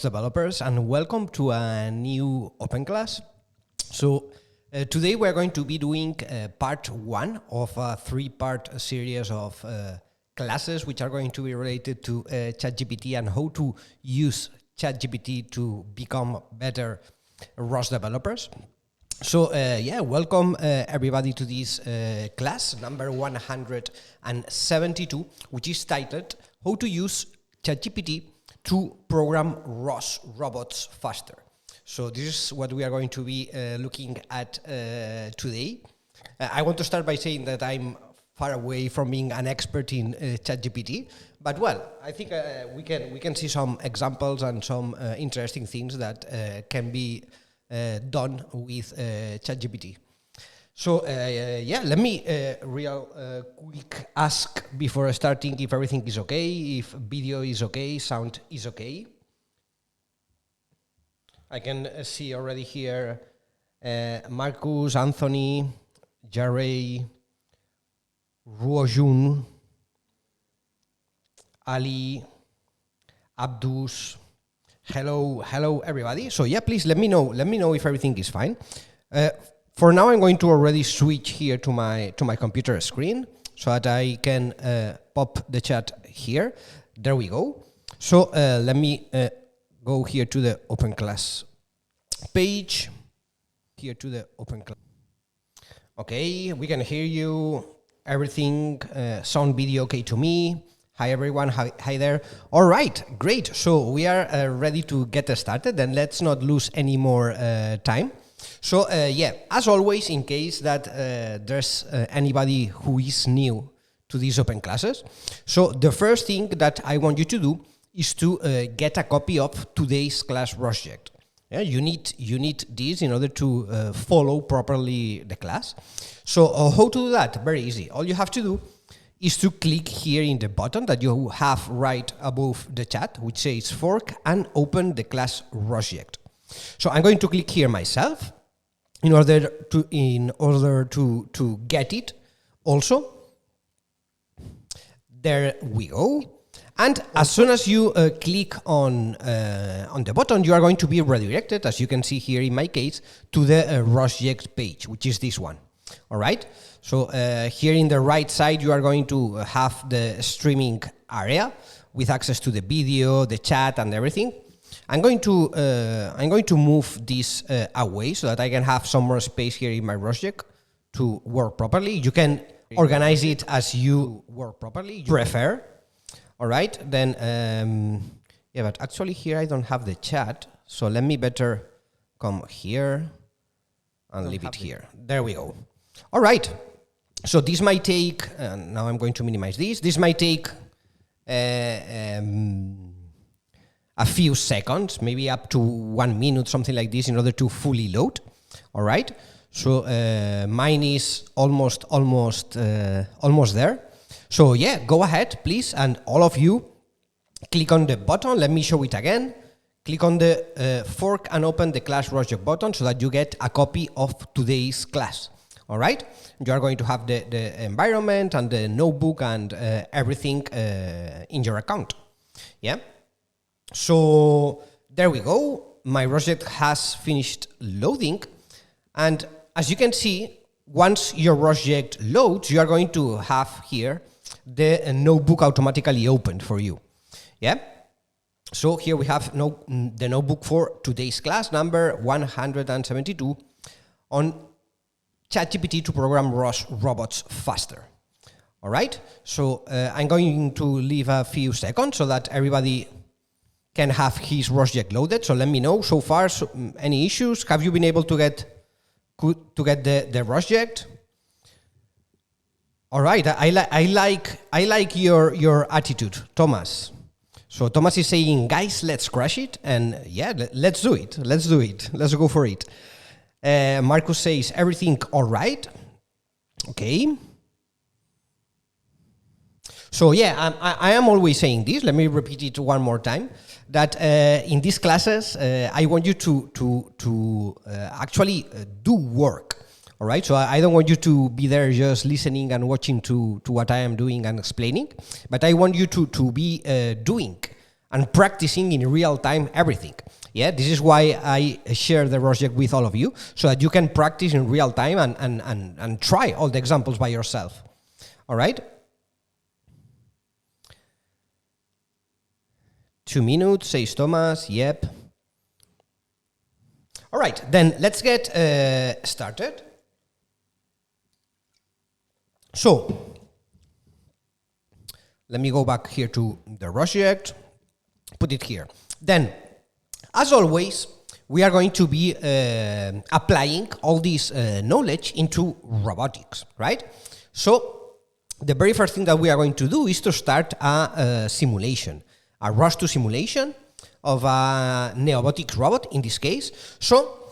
ROS developers, and welcome to a new open class. So today we're going to be doing part one of a three-part series of classes which are going to be related to ChatGPT and how to use ChatGPT to become better ROS developers. So welcome everybody to this class number 172, which is titled How to Use ChatGPT to Program ROS robots faster. So this is what we are going to be looking at today. I want to start by saying that I'm far away from being an expert in ChatGPT, but well, I think we can see some examples and some interesting things that can be done with ChatGPT. So let me real quick ask before starting if everything is okay, if video is okay, sound is okay. I can see already here Marcus, Anthony, Jarey, Ruojun, Ali, Abdus. Hello everybody. So yeah, please let me know if everything is fine. For now, I'm going to already switch here to my computer screen so that I can pop the chat here. There we go. So let me go here to the open class page. Here to the open class. Okay, we can hear you. Everything sound video okay to me. Hi everyone, hi there. All right, great. So we are ready to get started, and let's not lose any more time. So as always, in case that there's anybody who is new to these open classes, so the first thing that I want you to do is to get a copy of today's class rosject. Yeah, you need this in order to follow properly the class. So how to do that? Very easy. All you have to do is to click here in the button that you have right above the chat, which says fork, and open the class rosject. So I'm going to click here myself in order to get it also. There we go. And as soon as you click on the button, you are going to be redirected, as you can see here in my case, to the rosject page, which is this one. All right. So here in the right side, you are going to have the streaming area with access to the video, the chat, and everything. I'm going to move this away so that I can have some more space here in my rosject to work properly. You can organize it as you prefer. All right, then but actually here I don't have the chat, so let me better come here and leave it here. There we go. All right, so this might take. Now I'm going to minimize this. This might take a few seconds, maybe up to 1 minute, something like this, in order to fully load. All right. So mine is almost there. So yeah, go ahead, please, and all of you, click on the button. Let me show it again. Click on the fork and open the class rosject button so that you get a copy of today's class. All right. You are going to have the environment and the notebook and everything in your account. Yeah. So there we go. My rosject has finished loading, and as you can see, once your rosject loads, you are going to have here the notebook automatically opened for you. Yeah. So here we have the notebook for today's class number 172 on ChatGPT to program ROS robots faster. All right. So I'm going to leave a few seconds so that everybody can have his rosject loaded. So let me know so far. Any issues? Have you been able to get the rosject? All right. I like your attitude, Thomas. So Thomas is saying, guys, let's crush it, and yeah, let's do it. Let's go for it. Marcus says, everything all right? Okay. So yeah, I am always saying this. Let me repeat it one more time. That in these classes, I want you to actually do work. All right. So I don't want you to be there just listening and watching to what I am doing and explaining, but I want you to be doing and practicing in real time everything. Yeah, this is why I share the rosject with all of you, so that you can practice in real time and try all the examples by yourself. All right? 2 minutes, says Thomas. Yep. All right, then let's get started. So, let me go back here to the rosject, put it here. Then, as always, we are going to be applying all this knowledge into robotics, right? So, the very first thing that we are going to do is to start a simulation, a ROS2 simulation of a robotics robot in this case. So,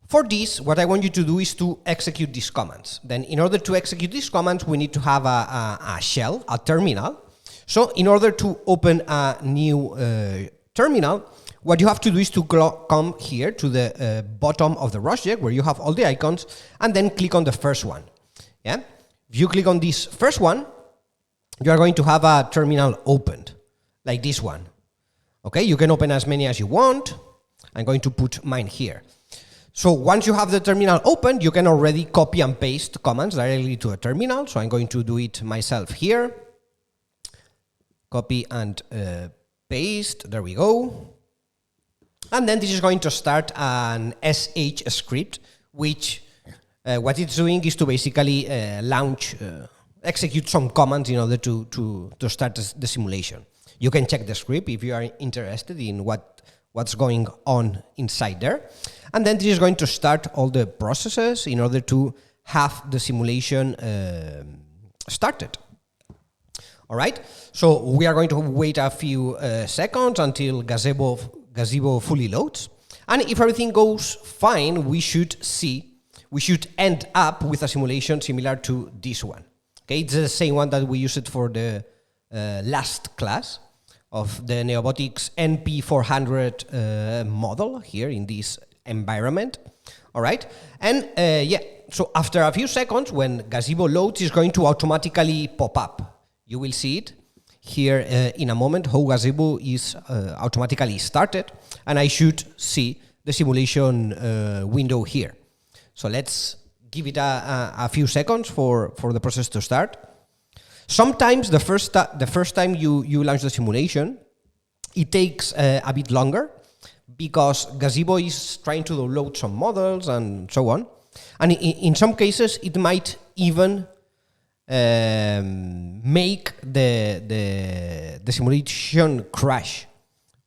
for this, what I want you to do is to execute these commands. Then, in order to execute these commands, we need to have a shell, a terminal. So, in order to open a new terminal, what you have to do is to come here to the bottom of the rosject where you have all the icons, and then click on the first one. Yeah? If you click on this first one, you are going to have a terminal opened, like this one. Okay, you can open as many as you want. I'm going to put mine here. So once you have the terminal open, you can already copy and paste commands directly to a terminal. So I'm going to do it myself here. Copy and paste, there we go. And then this is going to start an SH script, which what it's doing is to basically execute some commands in order to start the simulation. You can check the script if you are interested in what's going on inside there. And then this is going to start all the processes in order to have the simulation started. All right, so we are going to wait a few seconds until Gazebo fully loads. And if everything goes fine, we should end up with a simulation similar to this one. Okay, it's the same one that we used for the last class of the Robotics NP400 model here in this environment. All right, and yeah, so after a few seconds, when Gazebo loads, it's going to automatically pop up. You will see it here in a moment, how Gazebo is automatically started, and I should see the simulation window here. So let's give it a few seconds for the process to start. Sometimes the first time you launch the simulation, it takes a bit longer because Gazebo is trying to download some models and so on. And in some cases, it might even make the simulation crash.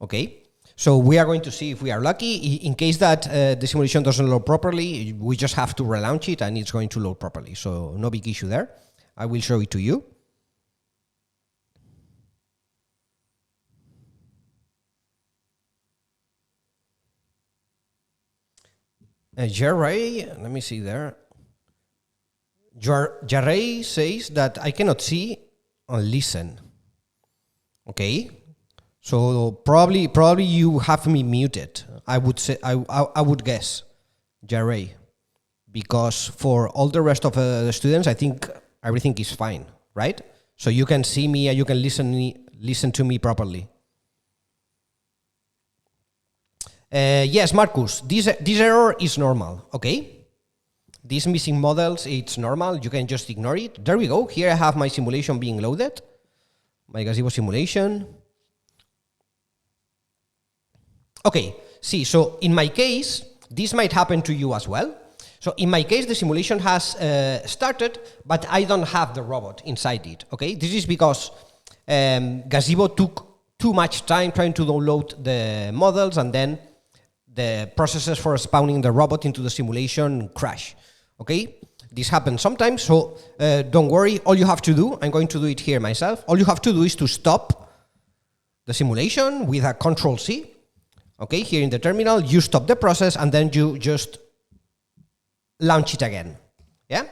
Okay, so we are going to see if we are lucky. In case that the simulation doesn't load properly, we just have to relaunch it and it's going to load properly. So no big issue there. I will show it to you. Jerry, let me see there. Jerry says that I cannot see or listen. Okay, so probably you have me muted. I would say I would guess, Jerry, because for all the rest of the students, I think everything is fine, right? So you can see me and you can listen to me properly. Yes, Marcus, this error is normal, okay? These missing models, it's normal, you can just ignore it. There we go, here I have my simulation being loaded, my Gazebo simulation. Okay, see, so in my case, this might happen to you as well. So in my case, the simulation has started, but I don't have the robot inside it, okay? This is because Gazebo took too much time trying to download the models, and then the processes for spawning the robot into the simulation crash. Okay, this happens sometimes, so don't worry. All you have to do, I'm going to do it here myself. All you have to do is to stop the simulation with a Control-C. Okay, here in the terminal, you stop the process and then you just launch it again. Yeah,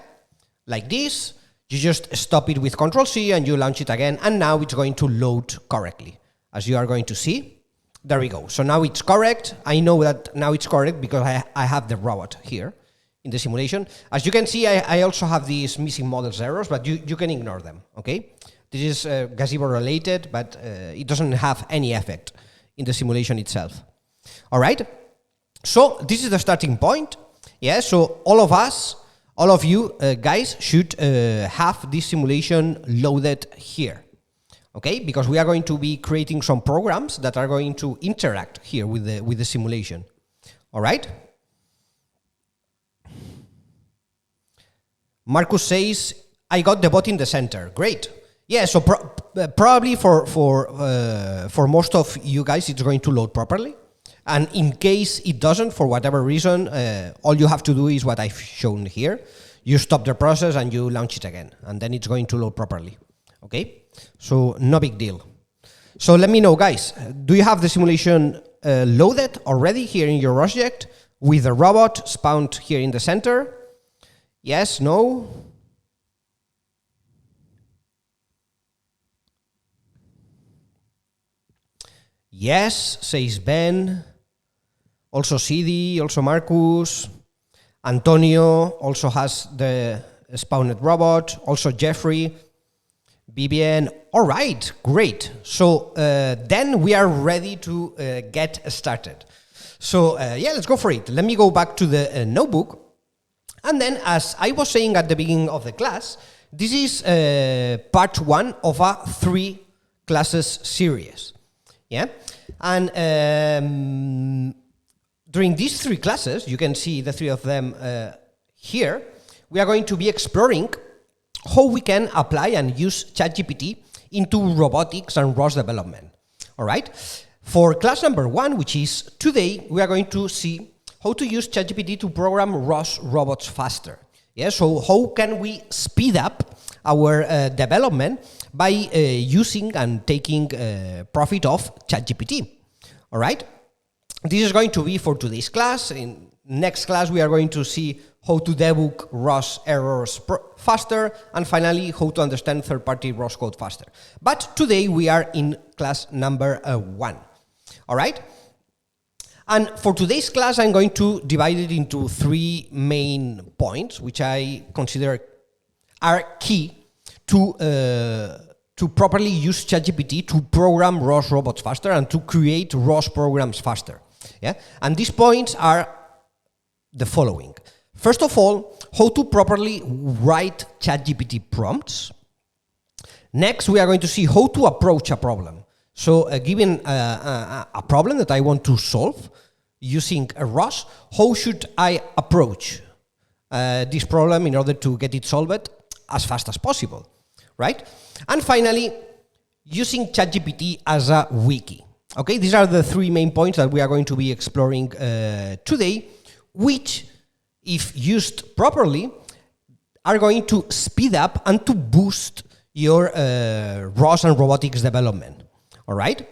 like this. You just stop it with Control-C and you launch it again, and now it's going to load correctly, as you are going to see. There we go. So now it's correct. I know that now it's correct because I have the robot here in the simulation. As you can see, I also have these missing models errors, but you can ignore them, okay? This is Gazebo related, but it doesn't have any effect in the simulation itself. All right? So this is the starting point. Yeah, so all of you guys should have this simulation loaded here. Okay, because we are going to be creating some programs that are going to interact here with the simulation. All right? Marcus says, I got the bot in the center. Great. Yeah, so probably for most of you guys, it's going to load properly. And in case it doesn't, for whatever reason, all you have to do is what I've shown here. You stop the process and you launch it again, and then it's going to load properly. Okay? So no big deal. So let me know, guys, do you have the simulation loaded already here in your rosject with the robot spawned here in the center? Yes, no? Yes, says Ben. Also CD, also Marcus. Antonio also has the spawned robot. Also Jeffrey. Vivian. All right, great. So then we are ready to get started. So yeah, let's go for it. Let me go back to the notebook. And then, as I was saying at the beginning of the class, this is part 1 of a 3 classes series. Yeah, and during these 3 classes, you can see the 3 of them here. We are going to be exploring how we can apply and use ChatGPT into robotics and ROS development. All right. For class number 1, which is today, we are going to see how to use ChatGPT to program ROS robots faster. Yeah, so how can we speed up our development by using and taking profit of ChatGPT? All right. This is going to be for today's class. In next class, we are going to see how to debug ROS errors faster, and finally, how to understand third-party ROS code faster. But today, we are in class number 1. All right? And for today's class, I'm going to divide it into 3 main points, which I consider are key to properly use ChatGPT to program ROS robots faster and to create ROS programs faster. Yeah? And these points are the following. First of all, how to properly write ChatGPT prompts. Next, we are going to see how to approach a problem. So given a problem that I want to solve using a ROS, how should I approach this problem in order to get it solved as fast as possible, right? And finally, using ChatGPT as a wiki. Okay, these are the 3 main points that we are going to be exploring today, which, if used properly, are going to speed up and to boost your ROS and robotics development. All right?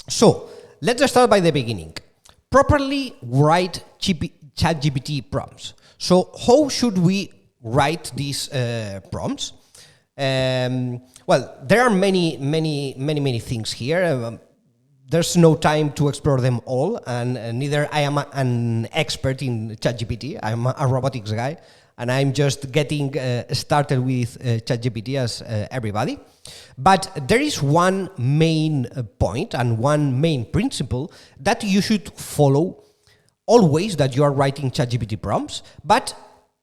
So, let's start by the beginning. Properly write ChatGPT prompts. So, how should we write these prompts? Well, there are many things here. There's no time to explore them all, and neither I am an expert in ChatGPT. I'm a robotics guy, and I'm just getting started with ChatGPT as everybody. But there is one main point and one main principle that you should follow always that you are writing ChatGPT prompts, but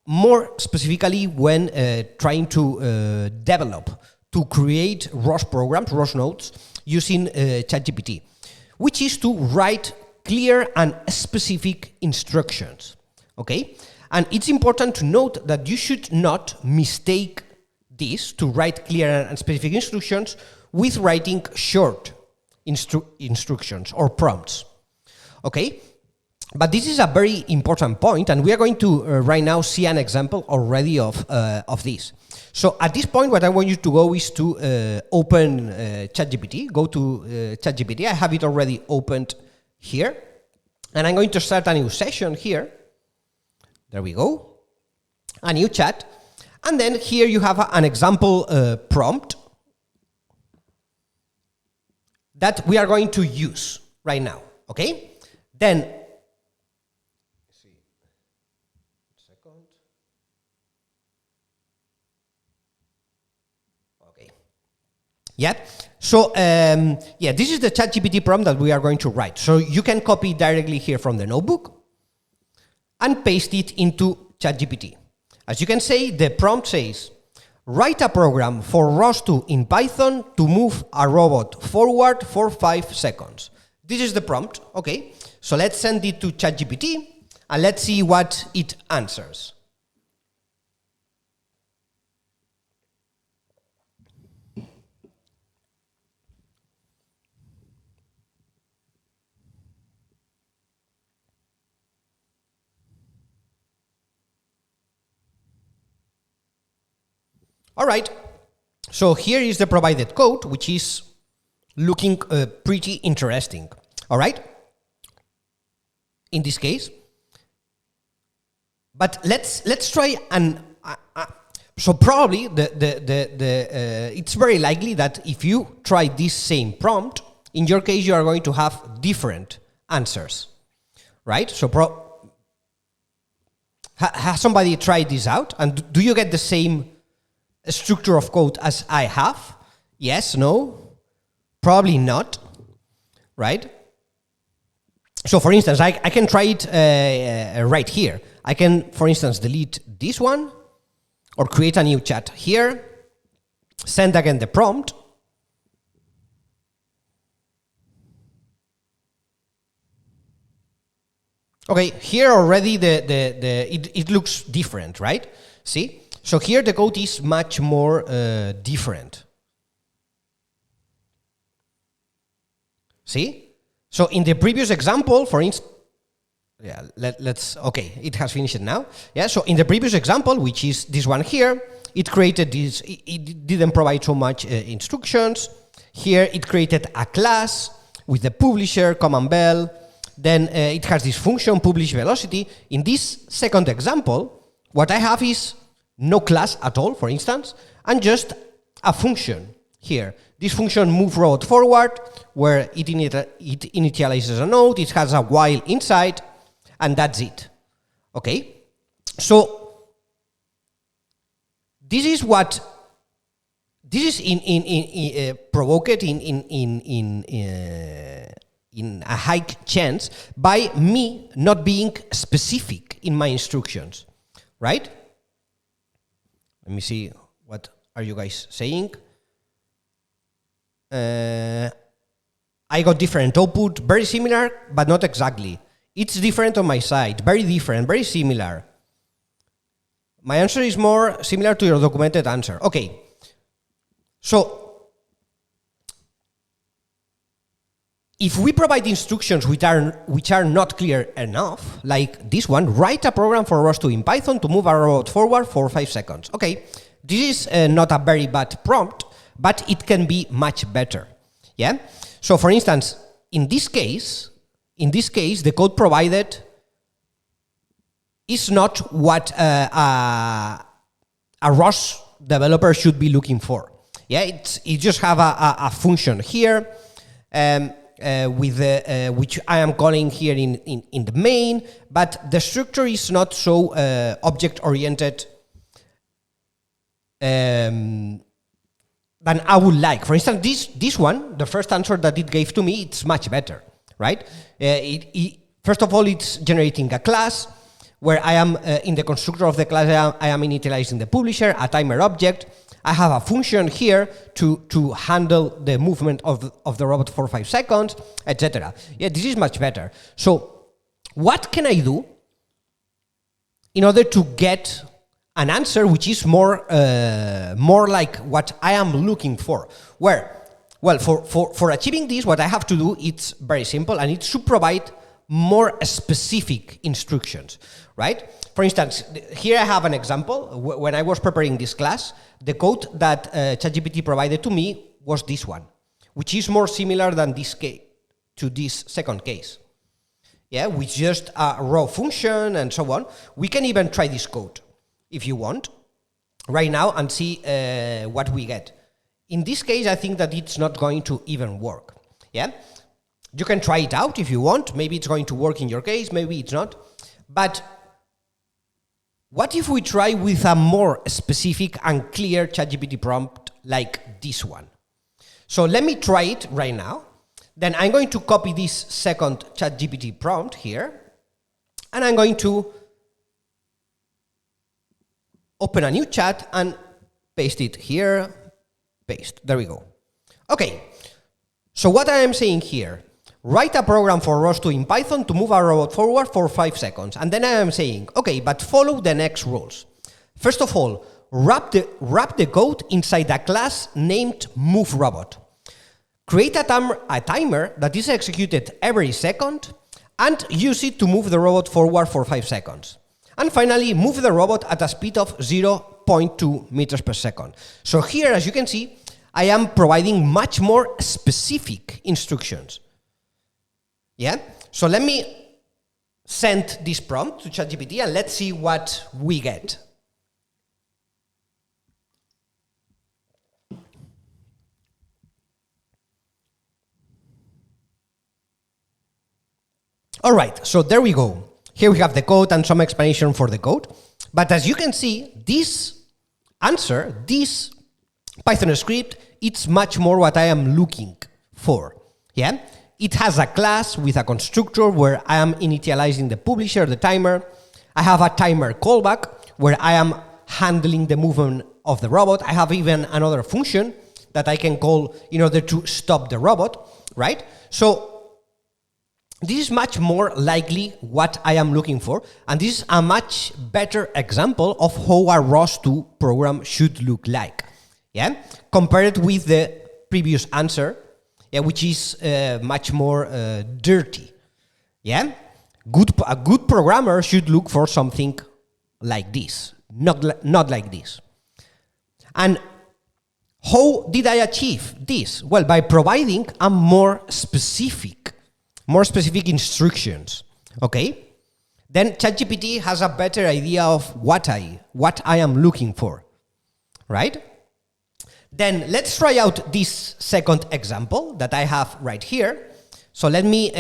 more specifically when trying to develop, to create ROS programs, ROS nodes, using ChatGPT, which is to write clear and specific instructions, okay? And it's important to note that you should not mistake this, to write clear and specific instructions, with writing short instructions or prompts, okay? But this is a very important point, and we are going to right now see an example already of this. So at this point, what I want you to go is to open ChatGPT. Go to ChatGPT. I have it already opened here, and I'm going to start a new session here. There we go. A new chat. And then here you have an example prompt that we are going to use right now, okay? Then, Yeah. So yeah, this is the ChatGPT prompt that we are going to write. So you can copy directly here from the notebook and paste it into ChatGPT. As you can see, the prompt says, write a program for ROS2 in Python to move a robot forward for 5 seconds. This is the prompt, okay? So let's send it to ChatGPT and let's see what it answers. All right, so here is the provided code, which is looking pretty interesting. All right, in this case, but let's try and so probably it's very likely that if you try this same prompt, in your case you are going to have different answers, right? So has somebody tried this out, and do you get the same structure of code as I have? Yes, no, probably not, right? So for instance, I can try it right here. I can, for instance, delete this one or create a new chat here, send again the prompt. Okay, here already it looks different, right? See? So here the code is much more different. See? So in the previous example, for instance, yeah, let's, okay, it has finished now. Yeah, so in the previous example, which is this one here, it created this, it didn't provide so much instructions. Here it created a class with the publisher, command bell, then it has this function, publish velocity. In this second example, what I have is no class at all, for instance, and just a function here. This function move robot forward, where it initializes a node, it has a while inside, and that's it. Okay? So this is what this is provoked in a high chance by me not being specific in my instructions, right? Let me see, what are you guys saying? I got different output, very similar, but not exactly. It's different on my side, very different, very similar. My answer is more similar to your documented answer. Okay, so if we provide instructions which are not clear enough, like this one, write a program for ROS2 in Python to move a robot forward for 5 seconds. Okay, this is not a very bad prompt, but it can be much better. Yeah. So, for instance, in this case, the code provided is not what a ROS developer should be looking for. Yeah, it just have a function here. With which I am calling here in the main, but the structure is not so object-oriented than I would like. For instance, this one, the first answer that it gave to me, it's much better, right? First of all, it's generating a class where I am in the constructor of the class, I am initializing the publisher, a timer object. I have a function here to handle the movement of the robot for 5 seconds, etc. Yeah, this is much better. So what can I do in order to get an answer which is more like what I am looking for? Well, for achieving this, what I have to do, it's very simple, and it's to provide more specific instructions, right? For instance, here I have an example. When I was preparing this class, the code that ChatGPT provided to me was this one, which is more similar than this case, to this second case. Yeah, with just a raw function and so on. We can even try this code, if you want, right now and see what we get. In this case, I think that it's not going to even work. Yeah, you can try it out if you want. Maybe it's going to work in your case, maybe it's not. But what if we try with a more specific and clear ChatGPT prompt like this one? So let me try it right now. Then I'm going to copy this second ChatGPT prompt here, and I'm going to open a new chat and paste it here, paste, there we go. Okay, so what I am saying here, write a program for ROS2 in Python to move a robot forward for 5 seconds. And then I am saying, okay, but follow the next rules. First of all, wrap the code inside a class named moveRobot. Create a timer that is executed every second and use it to move the robot forward for 5 seconds. And finally, move the robot at a speed of 0.2 meters per second. So here, as you can see, I am providing much more specific instructions. Yeah? So let me send this prompt to ChatGPT and let's see what we get. All right, so there we go. Here we have the code and some explanation for the code. But as you can see, this answer, this Python script, it's much more what I am looking for. Yeah? It has a class with a constructor where I am initializing the publisher, the timer. I have a timer callback where I am handling the movement of the robot. I have even another function that I can call in order to stop the robot, right? So this is much more likely what I am looking for, and this is a much better example of how a ROS2 program should look like, yeah? Compared with the previous answer, yeah, which is much more dirty, yeah? A good programmer should look for something like this, not like this. And how did I achieve this? Well, by providing a more specific instructions, okay? Then ChatGPT has a better idea of what I am looking for, right? Then let's try out this second example that I have right here. So let me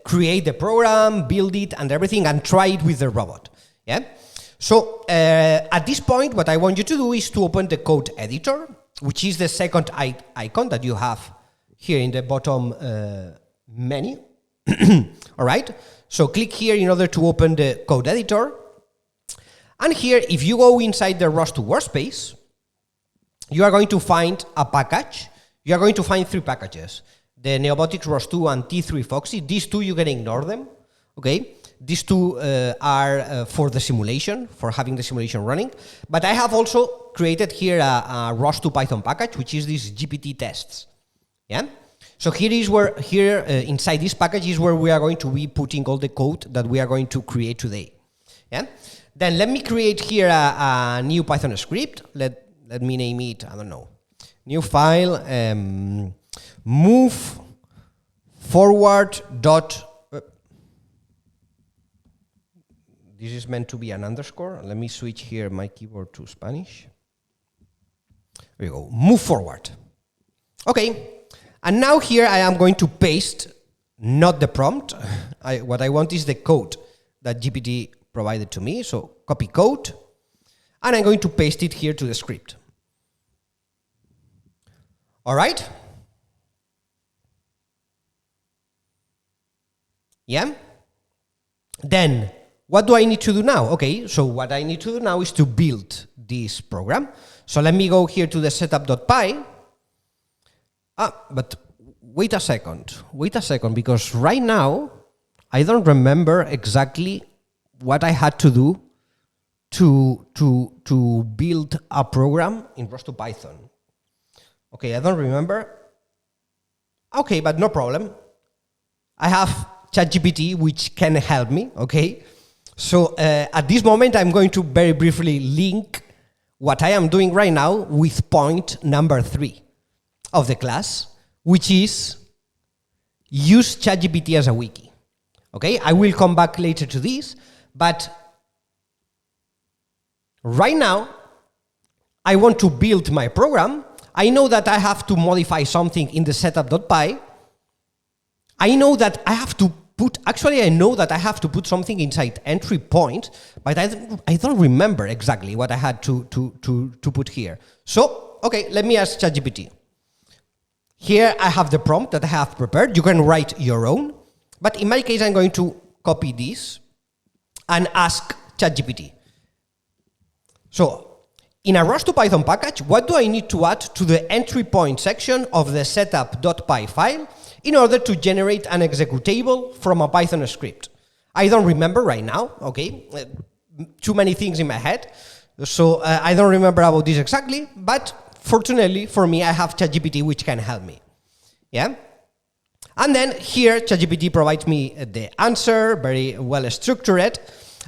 create the program, build it and everything, and try it with the robot, yeah? So at this point, what I want you to do is to open the code editor, which is the second icon that you have here in the bottom menu. All right, so click here in order to open the code editor. And here, if you go inside the ROS2 workspace, you are going to find a package. You are going to find 3 packages: the Robotics ROS2 and T3 Foxy. These 2, you can ignore them, okay? These 2 are for the simulation, for having the simulation running. But I have also created here a ROS2 Python package, which is this GPT tests. Yeah. So here inside this package is where we are going to be putting all the code that we are going to create today. Yeah. Then let me create here a new Python script. Let me name it, I don't know, new file, move forward dot. This is meant to be an underscore. Let me switch here my keyboard to Spanish. There we go. Move forward. Okay. And now here I am going to paste not the prompt. What I want is the code that GPT provided to me. So copy code, and I'm going to paste it here to the script. All right? Yeah? Then what do I need to do now? Okay, so what I need to do now is to build this program. So let me go here to the setup.py. But wait a second, because right now I don't remember exactly what I had to do to build a program in ROS2 Python. Okay, I don't remember. Okay, but no problem. I have ChatGPT, which can help me, okay? So at this moment, I'm going to very briefly link what I am doing right now with point number 3 of the class, which is use ChatGPT as a wiki. Okay, I will come back later to this, but right now I want to build my program. I know that I have to modify something in the setup.py. I know that I have to put, actually I know that I have to put something inside entry point, but I don't remember exactly what I had to put here. So okay, let me ask ChatGPT. Here I have the prompt that I have prepared. You can write your own, but in my case, I'm going to copy this and ask ChatGPT. So in a ROS2 Python package, what do I need to add to the entry point section of the setup.py file in order to generate an executable from a Python script? I don't remember right now, okay? Too many things in my head. So I don't remember about this exactly, but fortunately for me, I have ChatGPT which can help me. Yeah? And then here, ChatGPT provides me the answer, very well structured,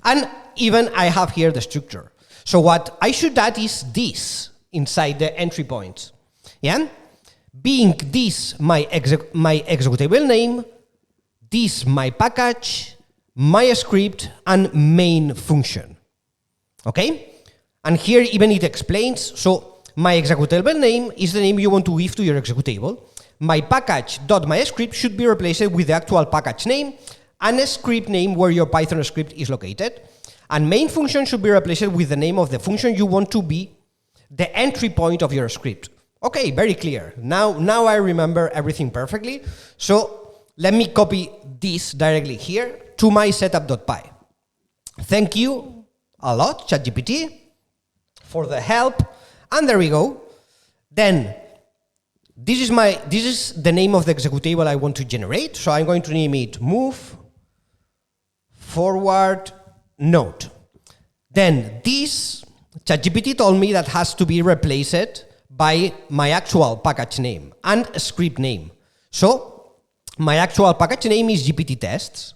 and even I have here the structure. So what I should add is this inside the entry points. Yeah? Being this my executable name, this my package, my script, and main function. Okay? And here even it explains, so my executable name is the name you want to give to your executable. My package.myscript should be replaced with the actual package name and a script name where your Python script is located. And main function should be replaced with the name of the function you want to be the entry point of your script. Okay, very clear. Now I remember everything perfectly. So let me copy this directly here to my setup.py. Thank you a lot, ChatGPT, for the help. And there we go. Then this is the name of the executable I want to generate. So I'm going to name it move forward node. Then this ChatGPT told me that has to be replaced by my actual package name and a script name. So my actual package name is GPT tests.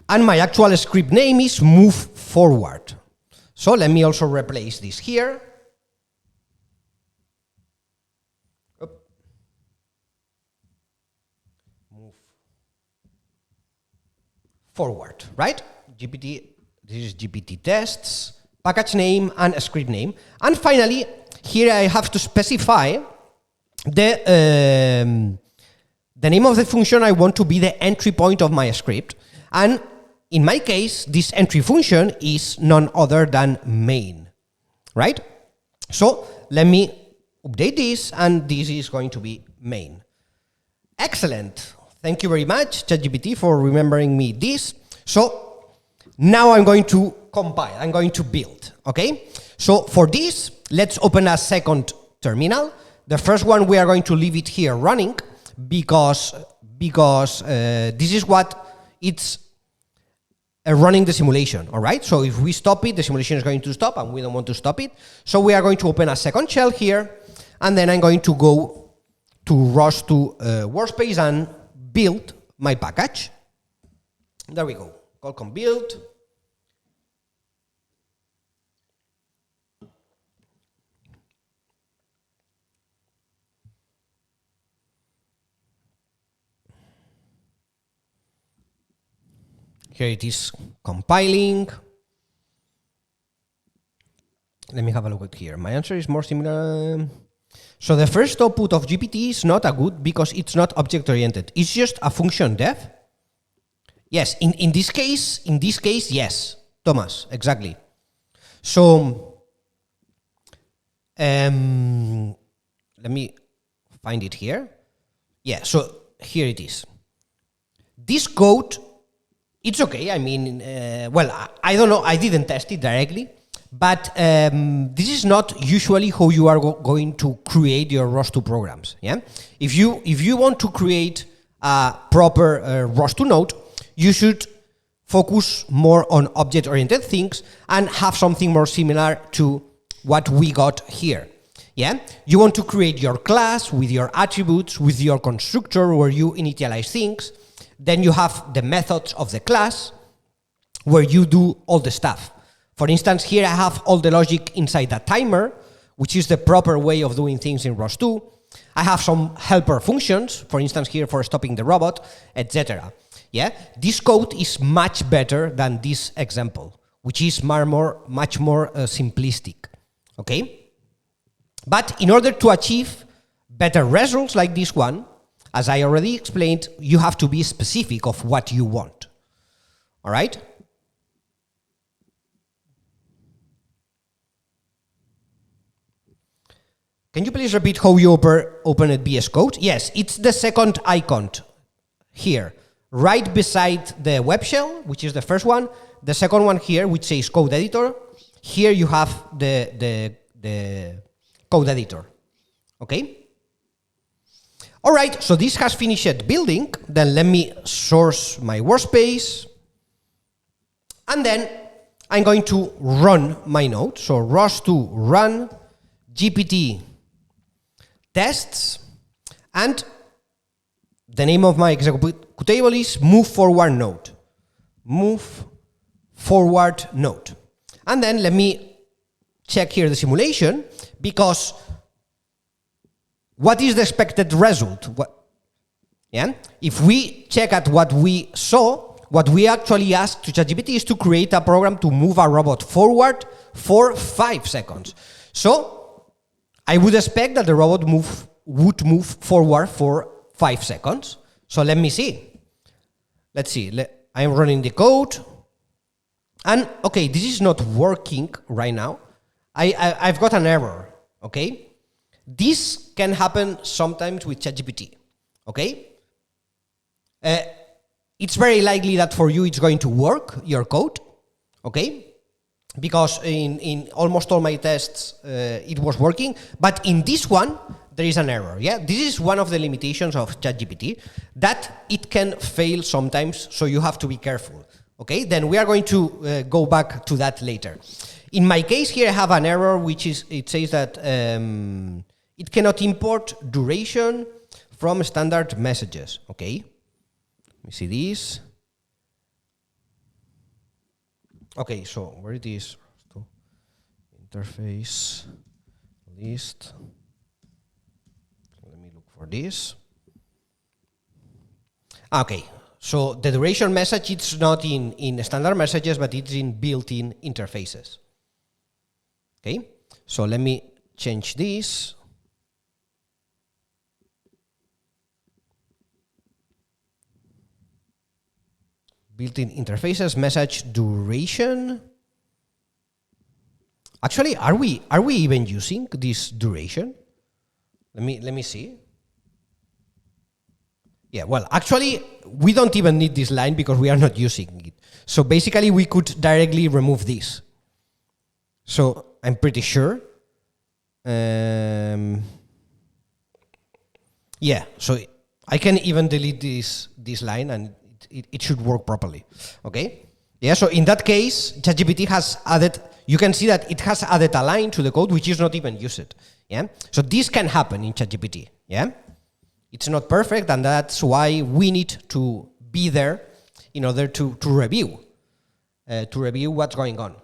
And my actual script name is move forward. So let me also replace this here. Move forward, right? GPT, this is GPT tests, package name and a script name. And finally, here I have to specify the name of the function I want to be the entry point of my script. And in my case, this entry function is none other than main, right? So let me update this, and this is going to be main. Excellent. Thank you very much, ChatGPT, for remembering me this. So now I'm going to compile, I'm going to build, okay? So for this, let's open a second terminal. The first one, we are going to leave it here running because this is what it's running the simulation, all right? So if we stop it, the simulation is going to stop, and we don't want to stop it. So we are going to open a second shell here, and then I'm going to go to ROS2 workspace and build my package. There we go. Call build. Here it is compiling. Let me have a look at here. My answer is more similar. So the first output of GPT is not a good because it's not object-oriented. It's just a function def. Yes, in this case, yes, Thomas, exactly. So let me find it here. Yeah, so here it is. This code, it's okay. I mean, well, I don't know. I didn't test it directly, but this is not usually how you are going to create your ROS2 programs. Yeah, if you want to create a proper ROS2 node, you should focus more on object-oriented things and have something more similar to what we got here. Yeah, you want to create your class with your attributes, with your constructor where you initialize things. Then you have the methods of the class where you do all the stuff. For instance, here I have all the logic inside a timer, which is the proper way of doing things in ROS2. I have some helper functions, for instance, here for stopping the robot, etc. Yeah, this code is much better than this example, which is much more simplistic. Okay, but in order to achieve better results like this one, as I already explained, you have to be specific of what you want. All right? Can you please repeat how you open it VS Code? Yes, it's the second icon here, right beside the web shell, which is the first one. The second one here, which says code editor. Here you have the code editor, okay? All right, so this has finished building. Then let me source my workspace. And then I'm going to run my node. So ROS2 run GPT tests. And the name of my executable is move forward node. Move forward node. And then let me check here the simulation, because what is the expected result? If we check at what we saw, what we actually asked to ChatGPT is to create a program to move a robot forward for 5 seconds. So I would expect that the robot would move forward for 5 seconds. So let me see. Let's see. I'm running the code. And okay, this is not working right now. I've got an error, okay? This can happen sometimes with ChatGPT, okay? It's very likely that for you it's going to work, your code, okay? Because in almost all my tests it was working, but in this one there is an error, yeah? This is one of the limitations of ChatGPT, that it can fail sometimes, so you have to be careful, okay? Then we are going to go back to that later. In my case here I have an error, which is, it says that it cannot import duration from standard messages, okay? Let me see this. Okay, so where it is? Interface, list. Let me look for this. Okay, so the duration message, it's not in standard messages, but it's in built-in interfaces. Okay, so let me change this. Built-in interfaces, message duration. Actually, are we even using this duration? Let me see. Yeah, well, actually, we don't even need this line because we are not using it. So basically, we could directly remove this. So I'm pretty sure. Yeah, so I can even delete this line and it should work properly, okay? Yeah, so in that case, ChatGPT has added, you can see that it has added a line to the code which is not even used, yeah? So this can happen in ChatGPT, yeah? It's not perfect, and that's why we need to be there in order to review what's going on.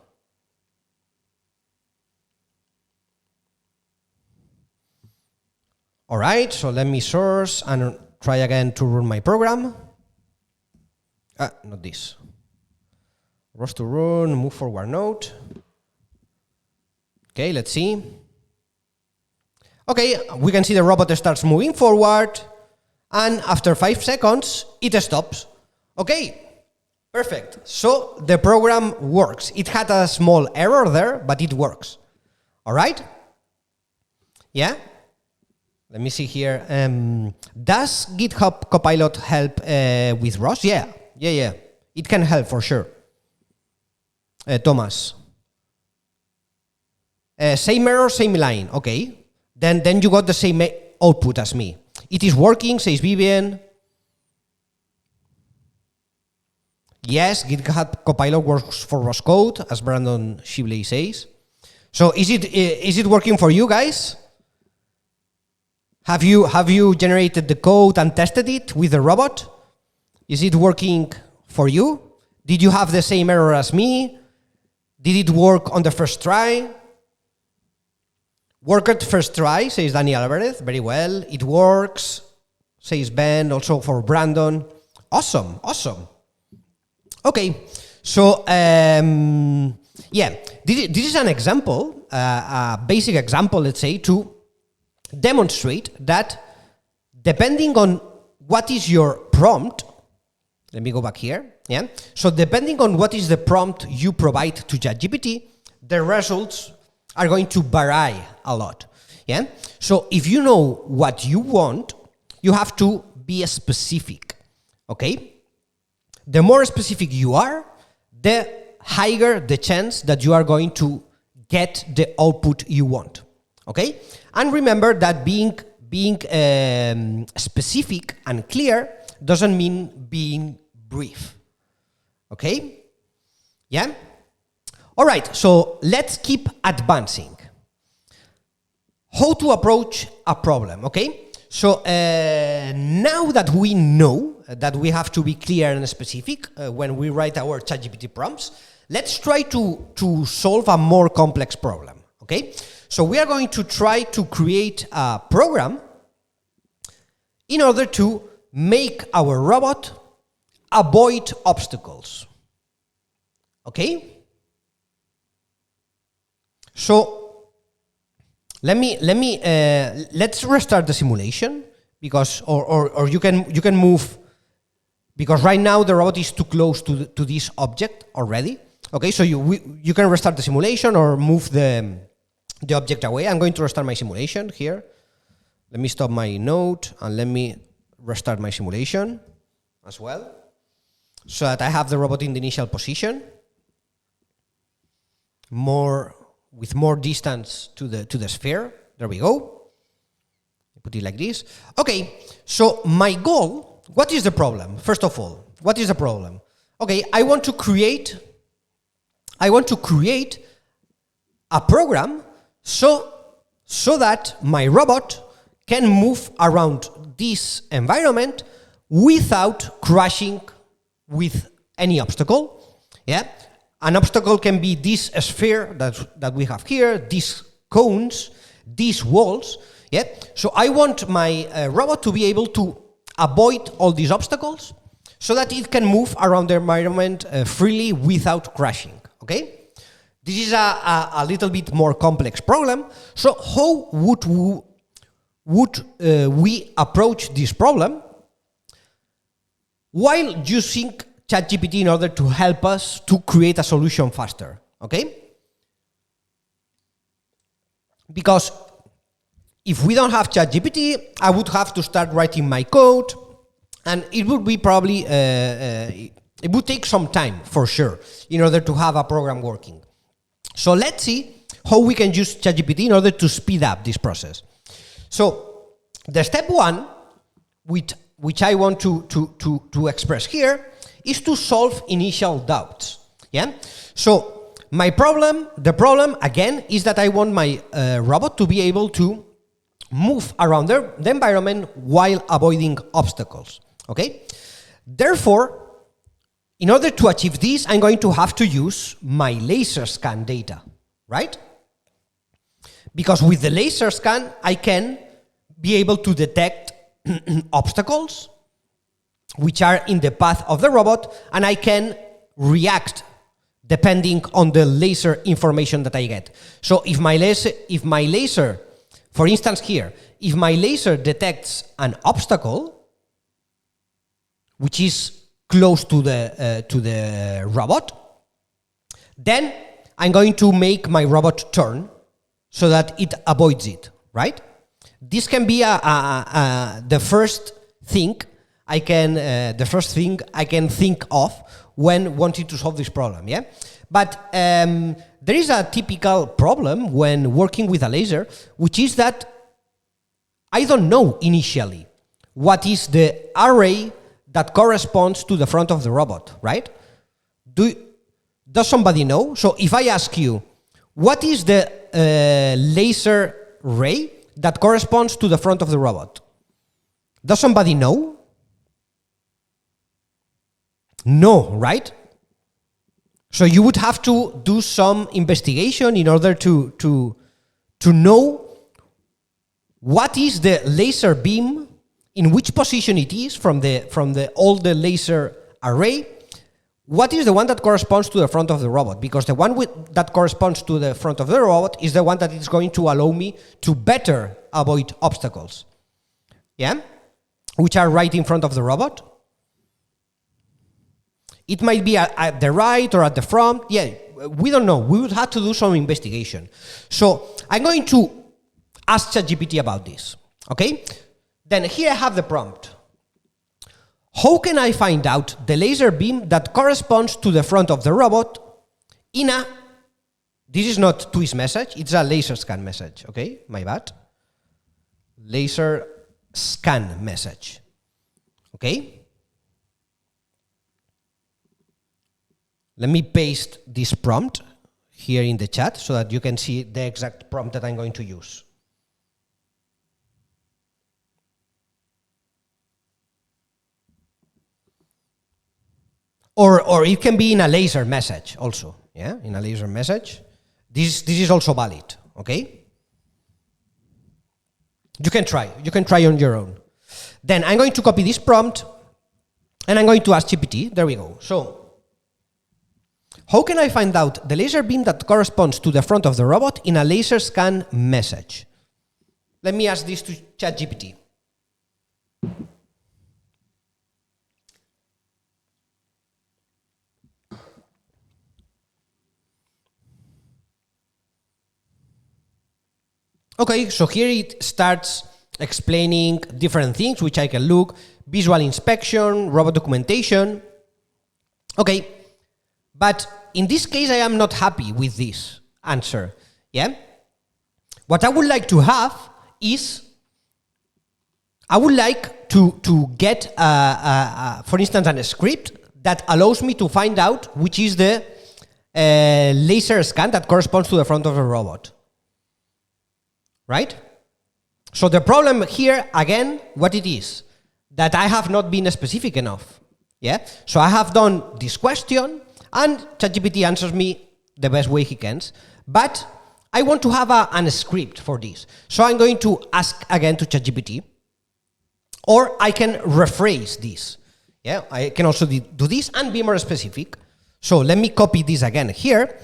All right, so let me source and try again to run my program. Not this. ROS2 run, move forward node. Okay, let's see. Okay, we can see the robot starts moving forward, and after 5 seconds, it stops. Okay, perfect. So the program works. It had a small error there, but it works. All right? Yeah? Let me see here. Does GitHub Copilot help with ROS? Yeah. It can help for sure. Thomas. Same error, same line. Okay. Then you got the same output as me. It is working, says Vivian. Yes, GitHub Copilot works for ROS code, as Brandon Shibley says. So is it working for you guys? Have you generated the code and tested it with the robot? Is it working for you? Did you have the same error as me? Did it work on the first try? Worked first try, says Daniel Alvarez. Very well. It works, says Ben, also for Brandon. Awesome. Okay, so yeah, this is an example, a basic example, let's say, to demonstrate that depending on what is your prompt, let me go back here, yeah? So depending on what is the prompt you provide to ChatGPT, the results are going to vary a lot. Yeah. So if you know what you want, you have to be specific. Okay. The more specific you are, the higher the chance that you are going to get the output you want. Okay. And remember that being specific and clear doesn't mean being brief. Okay. Yeah. All right. So let's keep advancing. How to approach a problem, okay? So now that we know that we have to be clear and specific when we write our ChatGPT prompts, let's try to solve a more complex problem, okay? So we are going to try to create a program in order to make our robot avoid obstacles, okay? So let's restart the simulation, because or you can move, because right now the robot is too close to this object already. Okay, so you can restart the simulation or move the object away. I'm going to restart my simulation here. Let me stop my node and let me restart my simulation as well, so that I have the robot in the initial position, with more distance to the sphere. There we go. Put it like this. Okay, so my goal, what is the problem? First of all, what is the problem? Okay, I want to create a program so that my robot can move around this environment without crashing with any obstacle. Yeah. An obstacle can be this sphere that we have here, these cones, these walls. Yeah. So I want my robot to be able to avoid all these obstacles so that it can move around the environment freely without crashing. Okay. This is a little bit more complex problem. So how would we approach this problem while using ChatGPT in order to help us to create a solution faster, okay? Because if we don't have ChatGPT, I would have to start writing my code, and it would be probably, it would take some time for sure in order to have a program working. So let's see how we can use ChatGPT in order to speed up this process. So the step one, which I want to express here, is to solve initial doubts. Yeah. So the problem again is that I want my robot to be able to move around the environment while avoiding obstacles. Okay. Therefore, in order to achieve this, I'm going to have to use my laser scan data, right? Because with the laser scan, I can be able to detect obstacles which are in the path of the robot, and I can react depending on the laser information that I get. So if my laser, for instance here, if my laser detects an obstacle which is close to the robot, then I'm going to make my robot turn so that it avoids it, right? This can be the first thing I can think of when wanting to solve this problem, yeah? But there is a typical problem when working with a laser, which is that I don't know initially what is the array that corresponds to the front of the robot, right? Does somebody know? So if I ask you, what is the laser ray that corresponds to the front of the robot? Does somebody know? No, right? So you would have to do some investigation in order to know what is the laser beam, in which position it is from all the laser array. What is the one that corresponds to the front of the robot? Because the one that corresponds to the front of the robot is the one that is going to allow me to better avoid obstacles. Yeah? Which are right in front of the robot. It might be at the right or at the front. Yeah, we don't know. We would have to do some investigation. So I'm going to ask ChatGPT about this, okay? Then here I have the prompt. How can I find out the laser beam that corresponds to the front of the robot in a, this is not twist message, it's a laser scan message, okay? My bad. Laser scan message, okay? Let me paste this prompt here in the chat so that you can see the exact prompt that I'm going to use. Or it can be in a laser message also, yeah, in a laser message. This is also valid, okay? You can try on your own. Then I'm going to copy this prompt and I'm going to ask GPT, there we go. So, how can I find out the laser beam that corresponds to the front of the robot in a laser scan message? Let me ask this to ChatGPT. Okay, so here it starts explaining different things which I can look, visual inspection, robot documentation. Okay, but in this case I am not happy with this answer, yeah? What I would like to have is, I would like to get, for instance, a script that allows me to find out which is the laser scan that corresponds to the front of the robot. Right? So the problem here, again, what it is, that I have not been specific enough. Yeah? So I have done this question, and ChatGPT answers me the best way he can. But I want to have a script for this. So I'm going to ask again to ChatGPT, or I can rephrase this. Yeah? I can also do this and be more specific. So let me copy this again here.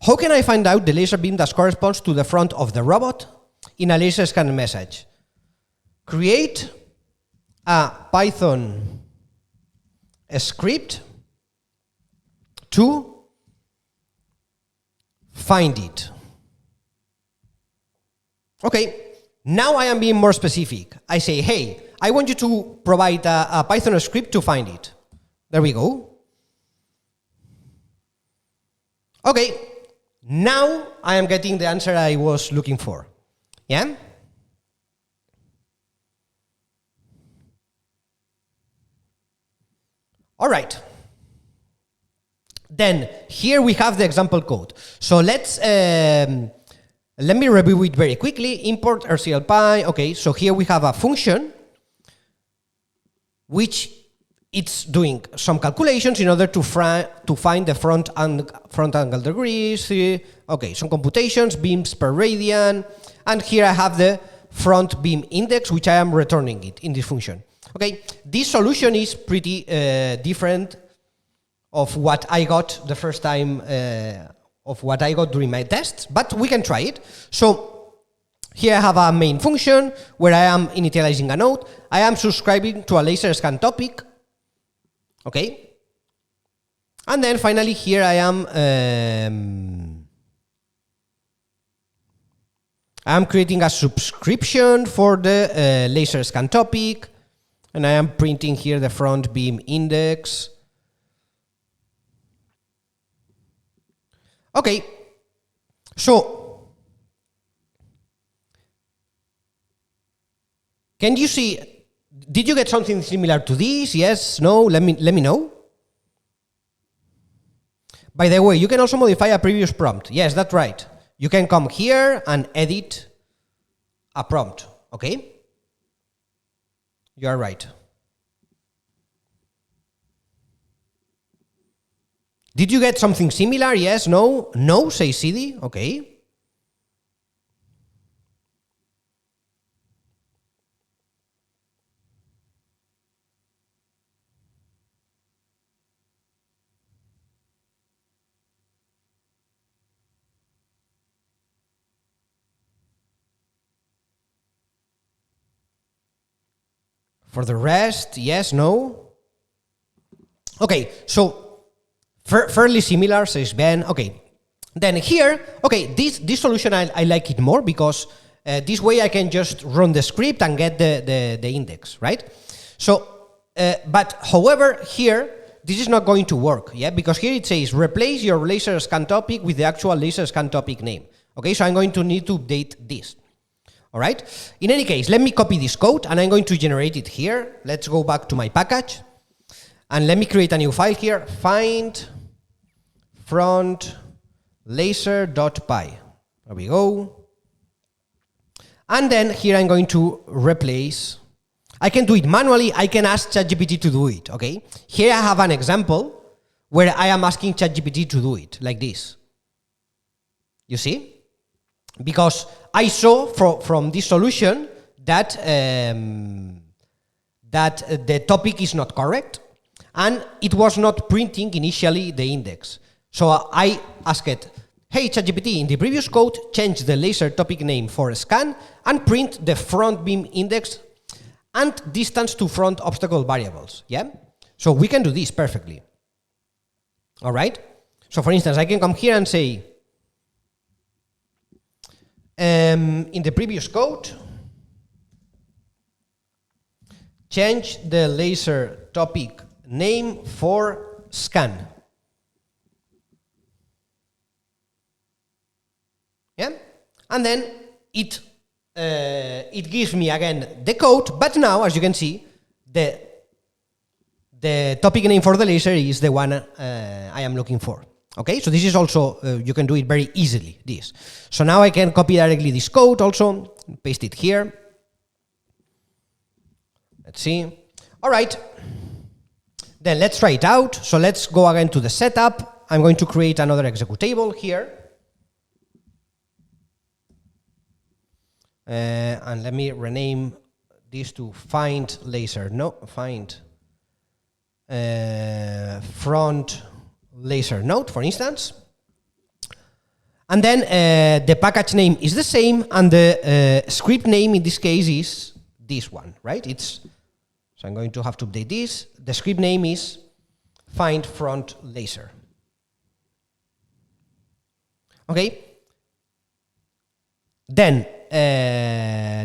How can I find out the laser beam that corresponds to the front of the robot in a laser scan message? Create a Python script to find it. Okay, now I am being more specific. I say, hey, I want you to provide a Python script to find it. There we go. Okay, now I am getting the answer I was looking for. Yeah? All right. Then here we have the example code. So let's let me review it very quickly. Import RCLPy. Okay, so here we have a function which it's doing some calculations in order to find the front angle degrees. Okay, some computations, beams per radian. And here I have the front beam index, which I am returning it in this function. Okay, this solution is pretty different of what I got the first time, of what I got during my tests, but we can try it. So here I have a main function where I am initializing a node. I am subscribing to a laser scan topic. Okay, and then finally here I am creating a subscription for the laser scan topic, and I am printing here the front beam index. Okay, so can you see? Did you get something similar to this? Yes, no? Let me know. By the way, you can also modify a previous prompt. Yes, that's right. You can come here and edit a prompt, okay? You are right. Did you get something similar? Yes, no? No, say CD, okay. For the rest, yes, no? Okay, so fairly similar, says Ben. Okay, then here, okay, this solution, I like it more because this way I can just run the script and get the index, right? So, but however, here, this is not going to work, yeah? Because here it says, replace your laser scan topic with the actual laser scan topic name. Okay, so I'm going to need to update this. All right? In any case, let me copy this code, and I'm going to generate it here. Let's go back to my package. And let me create a new file here, find front laser.py. There we go. And then here I'm going to replace. I can do it manually. I can ask ChatGPT to do it, okay? Here I have an example where I am asking ChatGPT to do it, like this. You see? Because I saw from this solution that, that the topic is not correct, and it was not printing initially the index. So I asked it, hey ChatGPT, in the previous code, change the laser topic name for scan and print the front beam index and distance to front obstacle variables, yeah? So we can do this perfectly. All right? So for instance, I can come here and say, in the previous code, change the laser topic name for scan. Yeah? And then it gives me again the code, but now, as you can see, the topic name for the laser is the one I am looking for. Okay, so this is also, you can do it very easily, this. So now I can copy directly this code also, paste it here. Let's see. All right. Then let's try it out. So let's go again to the setup. I'm going to create another executable here. And let me rename this to find laser, no, find front laser node, for instance. And then the package name is the same, and the script name in this case is this one, right? So I'm going to have to update this. The script name is find front laser. Okay. Then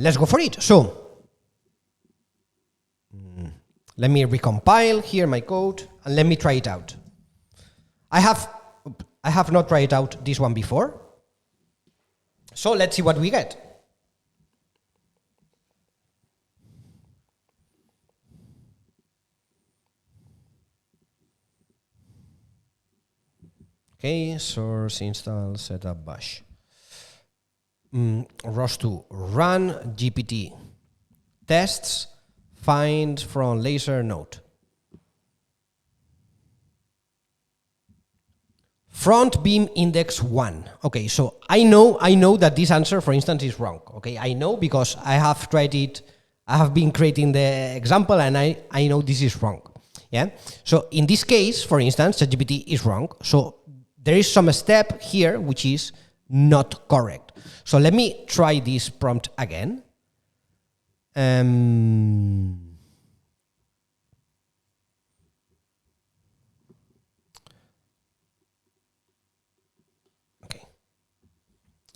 let's go for it. So let me recompile here my code and let me try it out. I have not tried out this one before. So let's see what we get. Okay, source install setup bash. ROS2 run GPT tests find from laser node. Front beam index 1. Okay, so I know that this answer, for instance, is wrong. Okay, I know because I have tried it. I have been creating the example, and I know this is wrong. Yeah. So in this case, for instance, ChatGPT is wrong. So there is some step here which is not correct. So let me try this prompt again. Okay.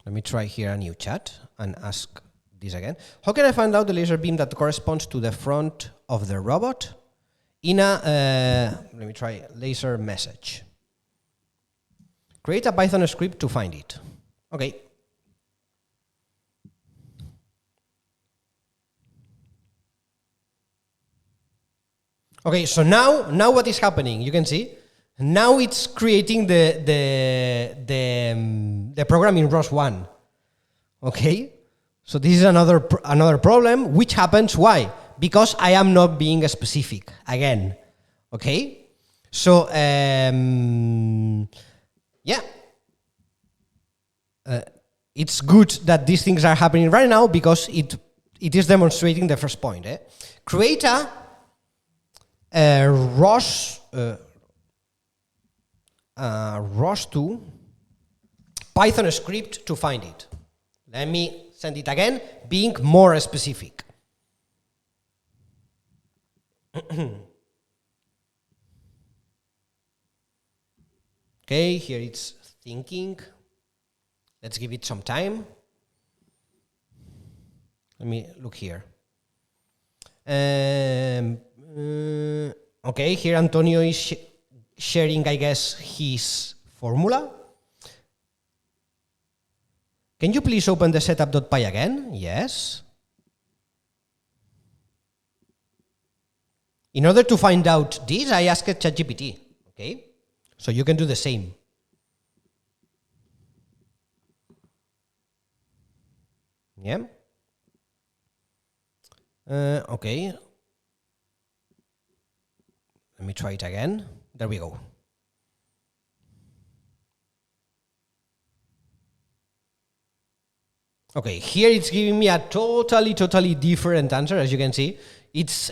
Let me try here a new chat and ask this again. How can I find out the laser beam that corresponds to the front of the robot in a, let me try laser message. Create a Python script to find it. Okay. Okay, so now what is happening? You can see now it's creating the program in ROS1. Okay, so this is another problem which happens. Why? Because I am not being specific again. Okay, so yeah, it's good that these things are happening right now because it is demonstrating the first point. Create a ROS2 Python script to find it. Let me send it again, being more specific. Okay, here it's thinking. Let's give it some time. Let me look here. Okay, here Antonio is sharing, I guess, his formula. Can you please open the setup.py again? Yes. In order to find out this, I asked ChatGPT. Okay, so you can do the same. Yeah. Okay. Let me try it again. There we go. Okay, here it's giving me a totally different answer. As you can see, it's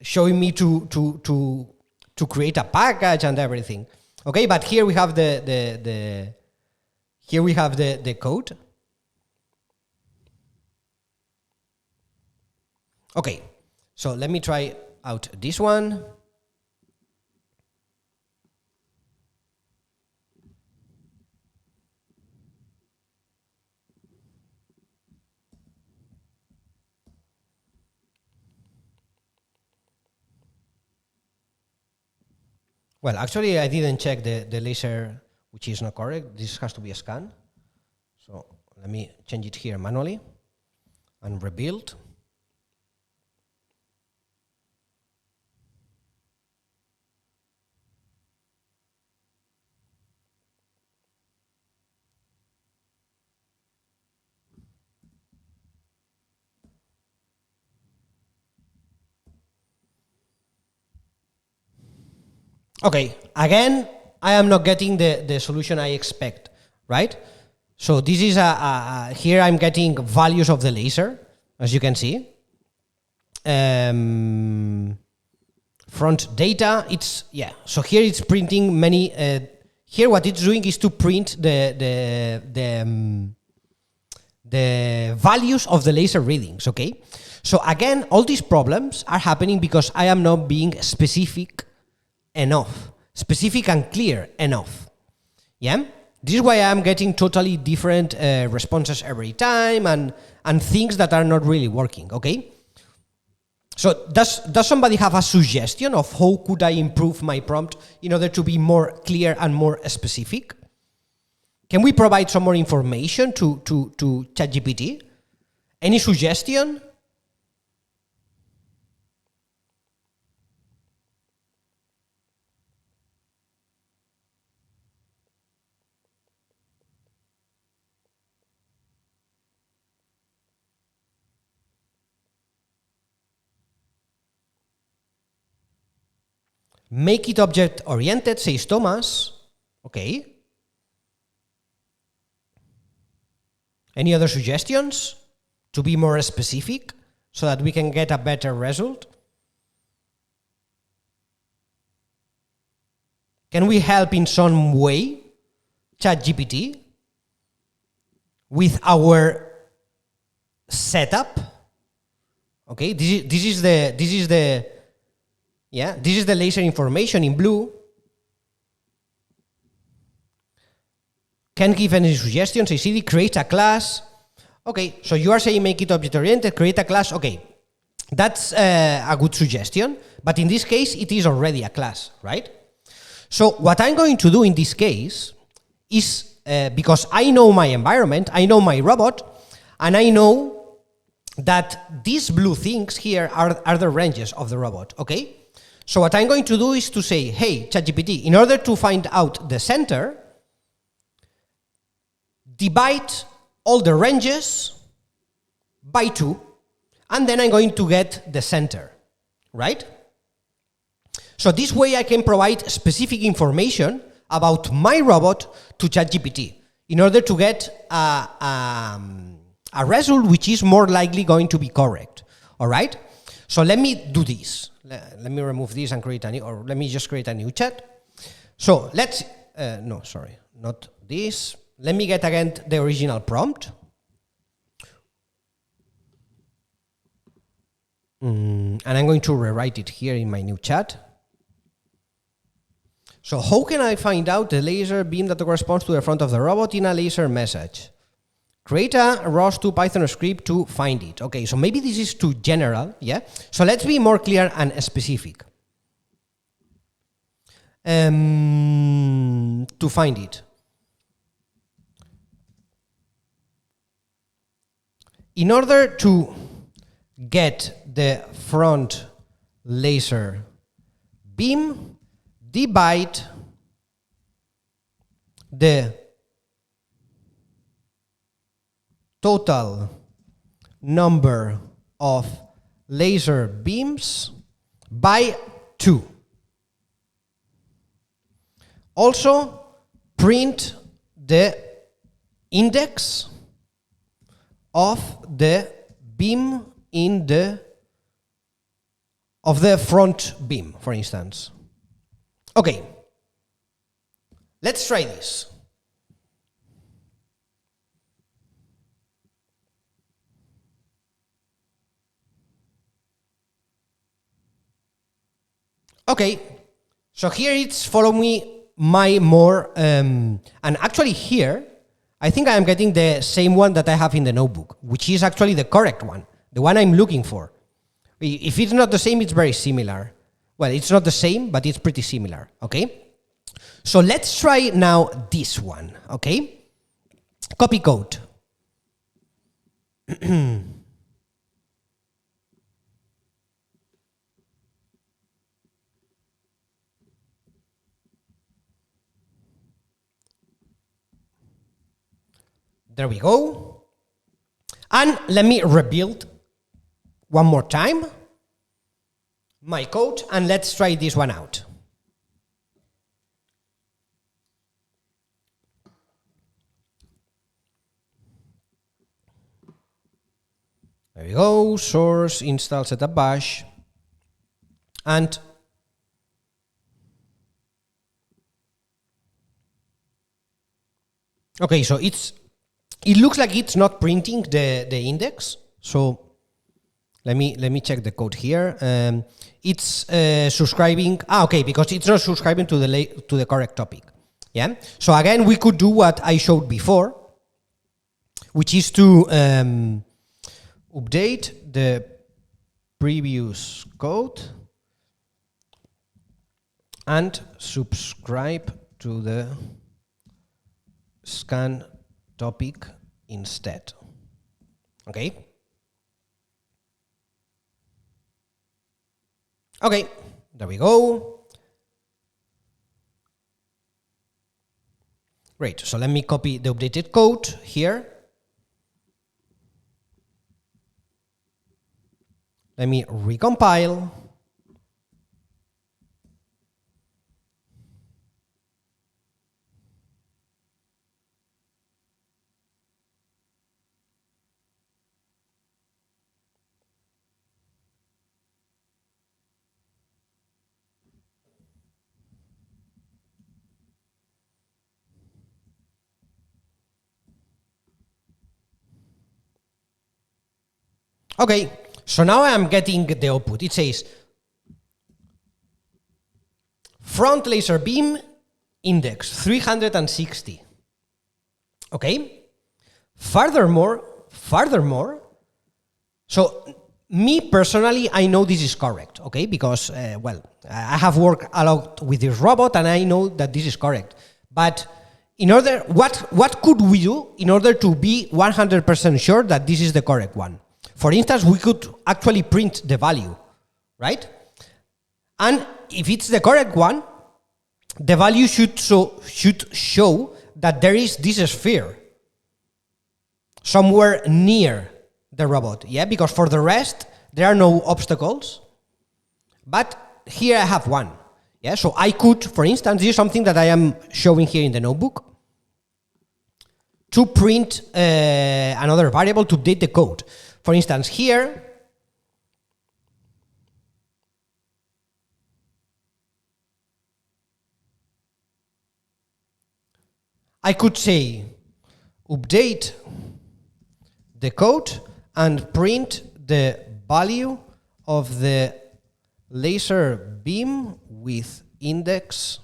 showing me to create a package and everything. Okay, but here we have the code. Okay, so let me try out this one. Well, actually, I didn't check the laser, which is not correct. This has to be a scan. So let me change it here manually and rebuild. Okay, again, I am not getting the solution I expect, right? So this is here I'm getting values of the laser, as you can see. Front data, it's, yeah, so here it's printing many, here what it's doing is to print the values of the laser readings, okay? So again, all these problems are happening because I am not being specific enough, specific and clear enough. Yeah, this is why I'm getting totally different responses every time and things that are not really working. Okay, so does somebody have a suggestion of how could I improve my prompt in order to be more clear and more specific? Can we provide some more information to ChatGPT? Any suggestion? Make it object-oriented, says Thomas. Okay. Any other suggestions to be more specific so that we can get a better result? Can we help in some way ChatGPT with our setup? Okay, this is the laser information in blue. Can give any suggestions? I see create a class. Okay, so you are saying make it object-oriented, create a class. Okay, that's a good suggestion, but in this case, it is already a class, right? So what I'm going to do in this case is, because I know my environment, I know my robot, and I know that these blue things here are the ranges of the robot, okay? So what I'm going to do is to say, hey, ChatGPT, in order to find out the center, divide all the ranges by 2, and then I'm going to get the center, right? So this way I can provide specific information about my robot to ChatGPT in order to get a result which is more likely going to be correct, all right? So let me do this. Let me remove this and create a new, or let me just create a new chat. So let's, no, sorry, not this. Let me get again the original prompt. And I'm going to rewrite it here in my new chat. So how can I find out the laser beam that corresponds to the front of the robot in a laser message? Create a ROS2 Python script to find it. Okay, so maybe this is too general, yeah? So let's be more clear and specific. To find it. In order to get the front laser beam, divide the total number of laser beams by 2. Also, print the index of the beam of the front beam, for instance. Okay, let's try this. Okay, so here it's follow me my more, and actually here, I think I am getting the same one that I have in the notebook, which is actually the correct one, the one I'm looking for. If it's not the same, it's very similar. Well, it's not the same, but it's pretty similar, okay? So let's try now this one, okay? Copy code. There we go. And let me rebuild one more time my code, and let's try this one out. There we go, source, install, setup bash, and okay, so it looks like it's not printing the index. So let me check the code here. It's subscribing. Okay, because it's not subscribing to the correct topic. Yeah. So again, we could do what I showed before, which is to update the previous code and subscribe to the scan topic instead. Okay. Okay, there we go. Great, so let me copy the updated code here. Let me recompile. Okay, so now I'm getting the output. It says front laser beam index 360. Okay. Furthermore, so me personally, I know this is correct, okay, because well, I have worked a lot with this robot and I know that this is correct. But in order, what could we do in order to be 100% sure that this is the correct one? For instance, we could actually print the value, right? And if it's the correct one, the value should show that there is this sphere somewhere near the robot, yeah? Because for the rest, there are no obstacles. But here I have one, yeah? So I could, for instance, use something that I am showing here in the notebook to print another variable to update the code. For instance, here, I could say update the code and print the value of the laser beam with index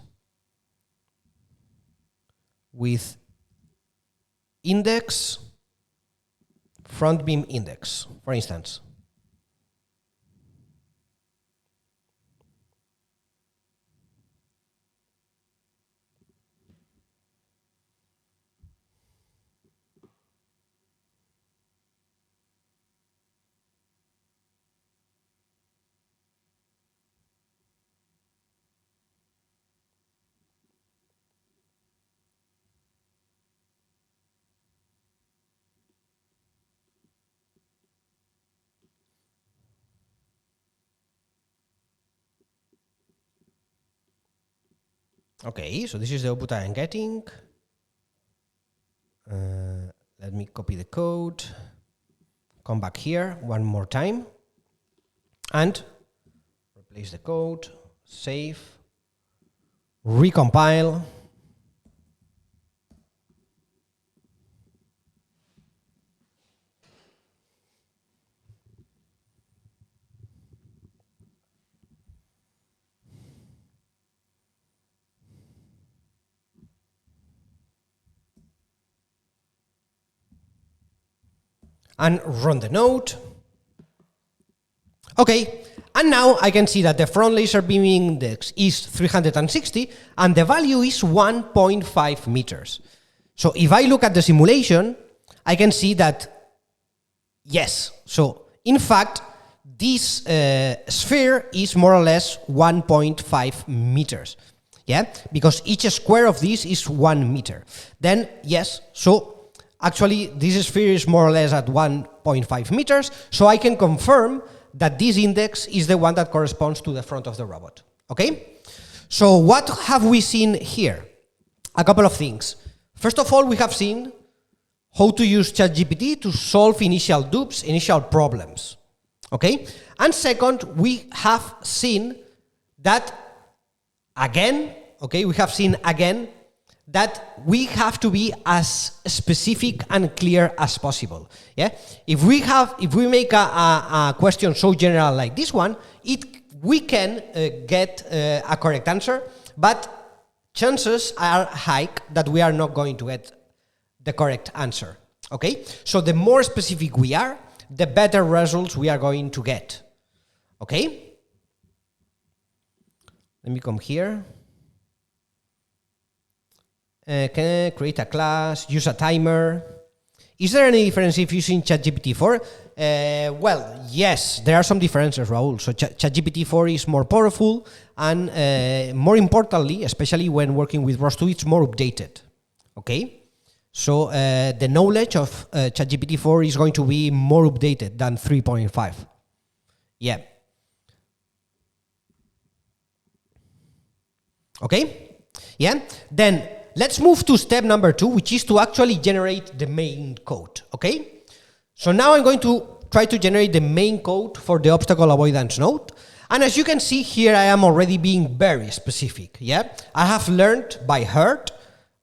front beam index, for instance. Okay, so this is the output I am getting. Let me copy the code, come back here one more time, and replace the code, save, recompile. And run the node. Okay, and now I can see that the front laser beam index is 360 and the value is 1.5 meters. So if I look at the simulation, I can see that, yes, so in fact, this sphere is more or less 1.5 meters. Yeah, because each square of this is 1 meter. Then, yes, so actually, this sphere is more or less at 1.5 meters, so I can confirm that this index is the one that corresponds to the front of the robot. Okay? So what have we seen here? A couple of things. First of all, we have seen how to use ChatGPT to solve initial dupes, initial problems. Okay? And second, we have seen that again, okay, we have seen again that we have to be as specific and clear as possible. Yeah, if we make a question so general like this one, we can get a correct answer, but chances are high that we are not going to get the correct answer. Okay, so the more specific we are, the better results we are going to get. Okay, let me come here. Can I create a class, use a timer? Is there any difference if using ChatGPT 4? Well, yes, there are some differences, Raul. So ChatGPT 4 is more powerful and more importantly, especially when working with ROS2, it's more updated. Okay? So the knowledge of ChatGPT 4 is going to be more updated than 3.5. Yeah. Okay? Yeah? Then let's move to step number 2, which is to actually generate the main code, okay? So now I'm going to try to generate the main code for the obstacle avoidance node. And as you can see here, I am already being very specific, yeah? I have learned by heart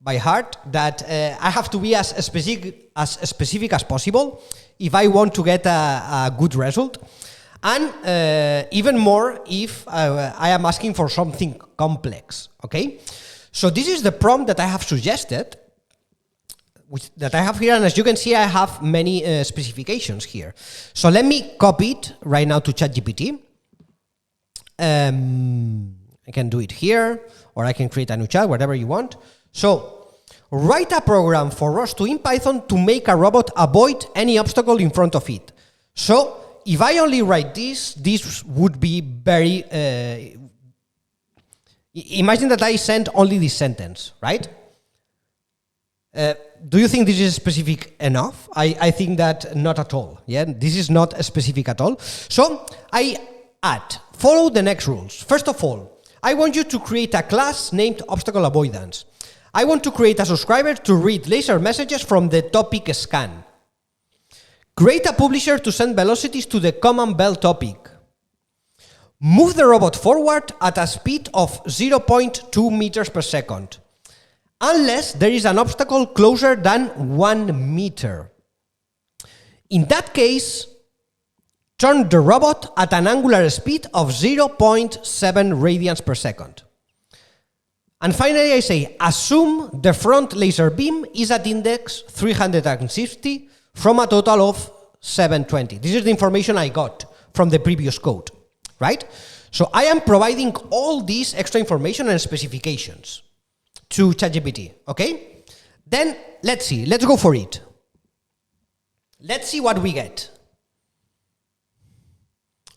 that I have to be as specific as possible if I want to get a good result. And even more if I am asking for something complex, okay? So this is the prompt that I have suggested, that I have here, and as you can see, I have many specifications here. So let me copy it right now to ChatGPT. I can do it here, or I can create a new chat, whatever you want. So write a program for ROS2 in Python to make a robot avoid any obstacle in front of it. So if I only write this would be very... imagine that I sent only this sentence, right? Do you think this is specific enough? I think that not at all. Yeah, this is not specific at all. So I add, follow the next rules. First of all, I want you to create a class named obstacle avoidance. I want to create a subscriber to read laser messages from the topic scan. Create a publisher to send velocities to the command bell topic. Move the robot forward at a speed of 0.2 meters per second, unless there is an obstacle closer than 1 meter. In that case, turn the robot at an angular speed of 0.7 radians per second. And finally, I say, assume the front laser beam is at index 360 from a total of 720. This is the information I got from the previous code, right? So I am providing all these extra information and specifications to ChatGPT, okay? Then let's see, let's go for it. Let's see what we get.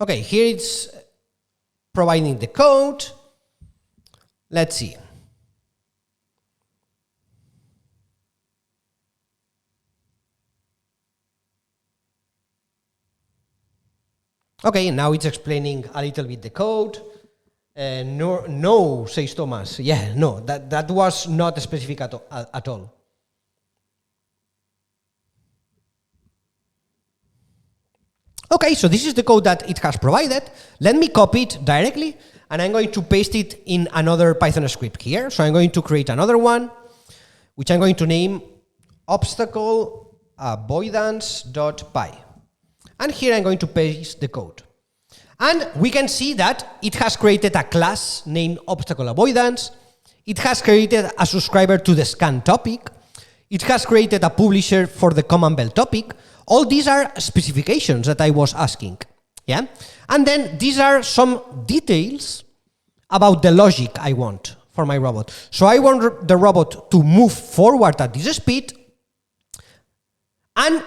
Okay, here it's providing the code. Let's see. Okay, now it's explaining a little bit the code. No, says Thomas. Yeah, no, that was not specific at all. Okay, so this is the code that it has provided. Let me copy it directly, and I'm going to paste it in another Python script here. So I'm going to create another one, which I'm going to name obstacle avoidance.py. And here I'm going to paste the code. And we can see that it has created a class named obstacle avoidance. It has created a subscriber to the scan topic. It has created a publisher for the command bell topic. All these are specifications that I was asking. Yeah? And then these are some details about the logic I want for my robot. So I want the robot to move forward at this speed. And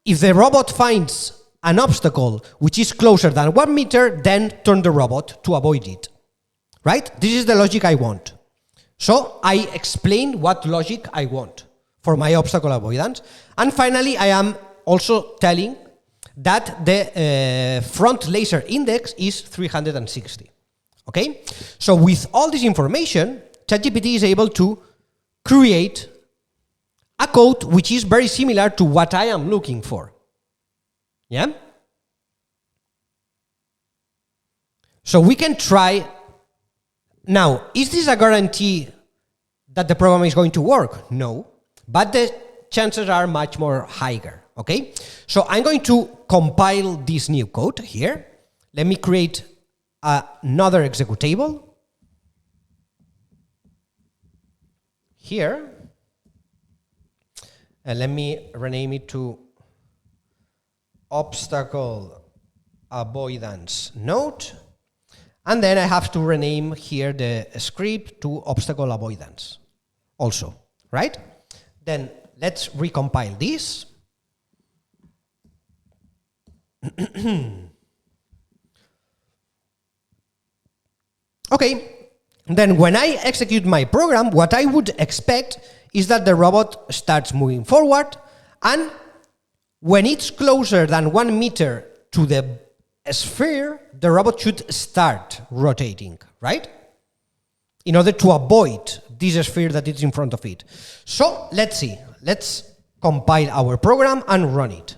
if the robot finds an obstacle which is closer than 1 meter, then turn the robot to avoid it. Right? This is the logic I want. So I explain what logic I want for my obstacle avoidance. And finally, I am also telling that the front laser index is 360. Okay? So with all this information, ChatGPT is able to create a code which is very similar to what I am looking for. Yeah? So we can try. Now, is this a guarantee that the program is going to work? No, but the chances are much more higher, okay? So I'm going to compile this new code here. Let me create another executable here. And let me rename it to obstacle avoidance node. And then I have to rename here the script to obstacle avoidance also, right? Then let's recompile this. Okay, then when I execute my program, what I would expect is that the robot starts moving forward, and when it's closer than 1 meter to the sphere, the robot should start rotating, right? In order to avoid this sphere that is in front of it. So let's see. Let's compile our program and run it.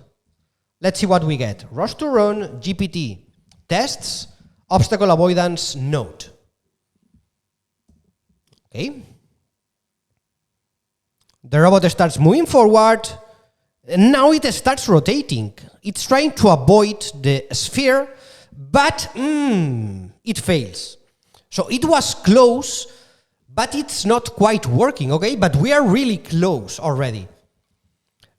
Let's see what we get. ROS2 run GPT tests obstacle avoidance node. Okay. The robot starts moving forward. And now it starts rotating. It's trying to avoid the sphere, but it fails. So it was close, but it's not quite working, okay? But we are really close already.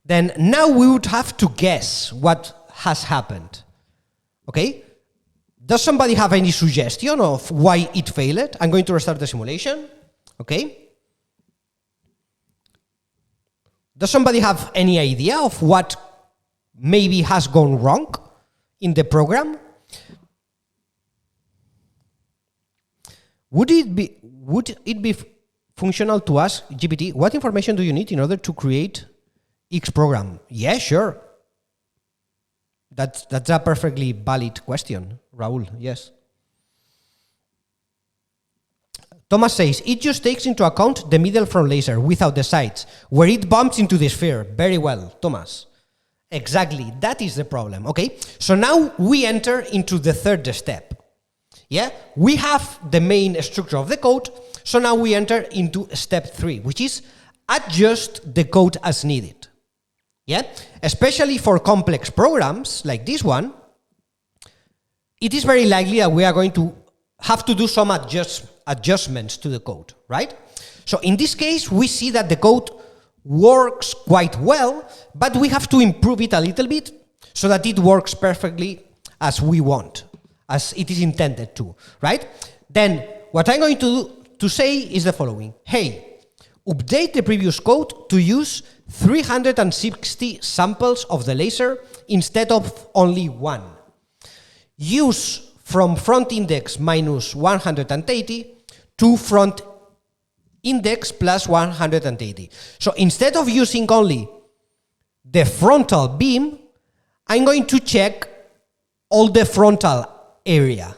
Then now we would have to guess what has happened, okay? Does somebody have any suggestion of why it failed? I'm going to restart the simulation, okay? Does somebody have any idea of what maybe has gone wrong in the program? Would it be functional to ask GPT, what information do you need in order to create X program? Yeah, sure. That's a perfectly valid question, Raul, yes. Thomas says, it just takes into account the middle front laser without the sides, where it bumps into the sphere. Very well, Thomas. Exactly, that is the problem, okay? So now we enter into the third step. Yeah, we have the main structure of the code, so now we enter into step 3, which is adjust the code as needed. Yeah, especially for complex programs like this one, it is very likely that we are going to have to do some adjustments to the code, right? So in this case, we see that the code works quite well, but we have to improve it a little bit. so that it works perfectly as we want, as it is intended to, right? Then what I'm going to say is the following. Hey, update the previous code to use 360 samples of the laser instead of only one. Use from front index minus 180 to front index plus 180. So instead of using only the frontal beam, I'm going to check all the frontal area.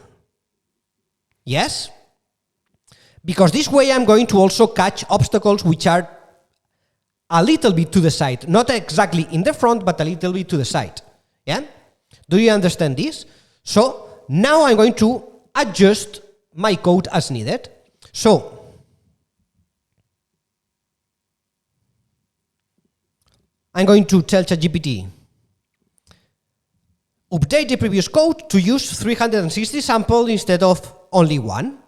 Yes? Because this way I'm going to also catch obstacles which are a little bit to the side. Not exactly in the front, but a little bit to the side. Yeah? Do you understand this? So now I'm going to adjust my code as needed. So I'm going to tell ChatGPT, update the previous code to use 360 samples instead of only one.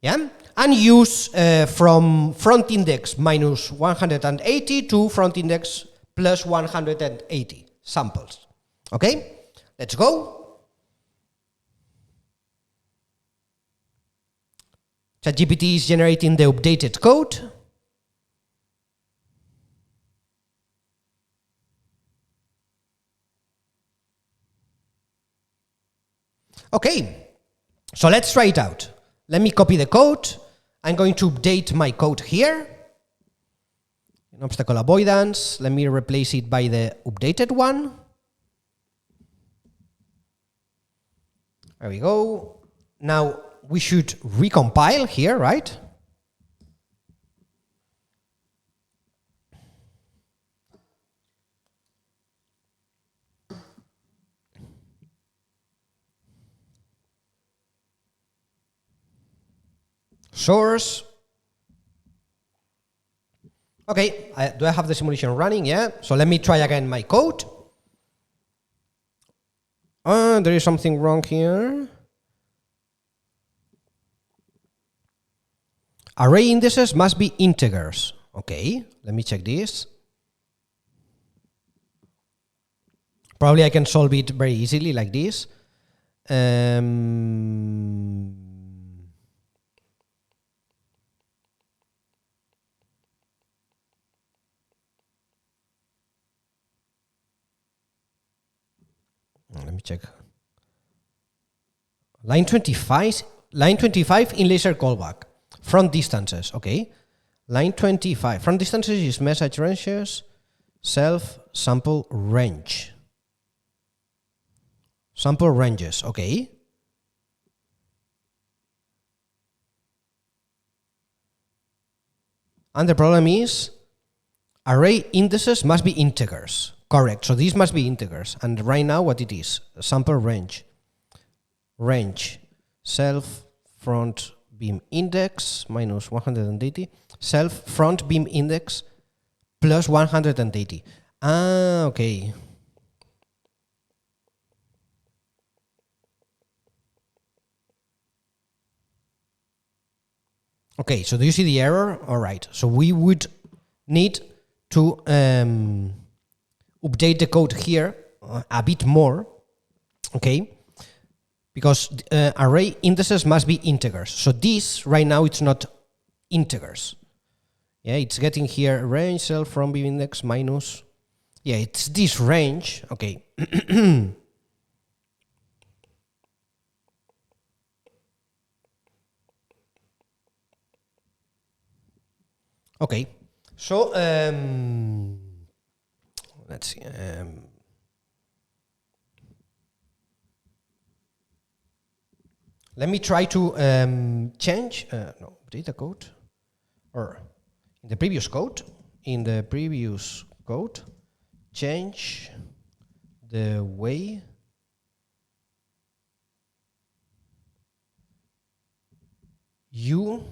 Yeah? And use from front index minus 180 to front index plus 180 samples. Okay? Let's go. ChatGPT is generating the updated code. Okay, so let's try it out. Let me copy the code. I'm going to update my code here. In obstacle avoidance, let me replace it by the updated one. There we go. Now we should recompile here, right? Source. Okay, do I have the simulation running? Yeah. So let me try again my code. There is something wrong here. Array indices must be integers. Okay, let me check this. Probably I can solve it very easily like this. Let me check. Line 25 in laser callback. Front distances, okay. Line 25, front distances is message ranges, self, sample, range. Sample ranges, okay. And the problem is, array indices must be integers. Correct, so these must be integers. And right now what it is, sample range. Range, self, front, beam index, minus 180. Self, front, beam index, plus 180. Ah, okay. Okay, so do you see the error? All right, so we would need to update the code here a bit more, okay? Because array indices must be integers. So this, right now, it's not integers. Yeah, it's getting here range, self, from beam index, minus. Yeah, it's this range, okay. Okay, so let's see. Let me try to change, no, update the code, or in the previous code, change the way you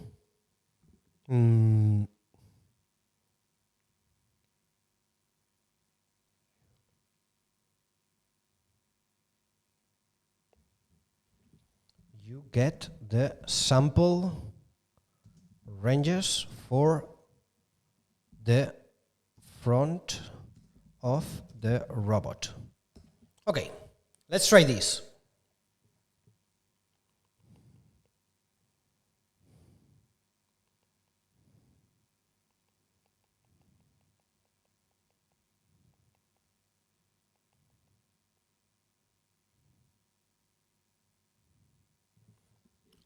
you get the sample ranges for the front of the robot. Okay, let's try this.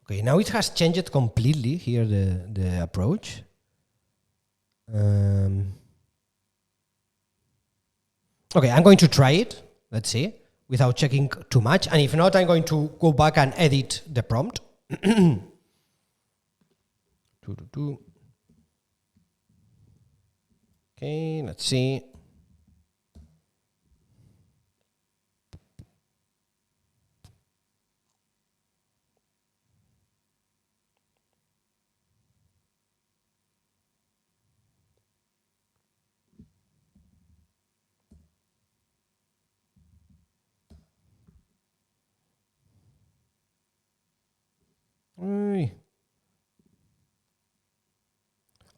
Okay, now it has changed completely here, the approach. Okay, I'm going to try it, let's see, without checking too much. And if not, I'm going to go back and edit the prompt. Okay, let's see.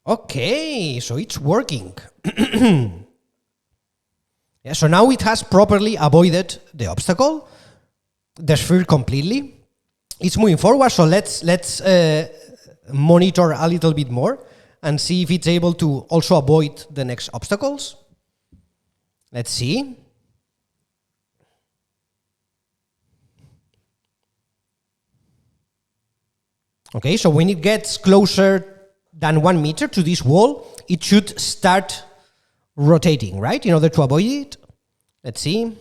Okay, so it's working. Yeah, so now it has properly avoided the obstacle, the sphere completely. It's moving forward, so let's monitor a little bit more and see if it's able to also avoid the next obstacles. Let's see. Okay, so when it gets closer than 1 meter to this wall, it should start rotating, right? In order to avoid it. Let's see.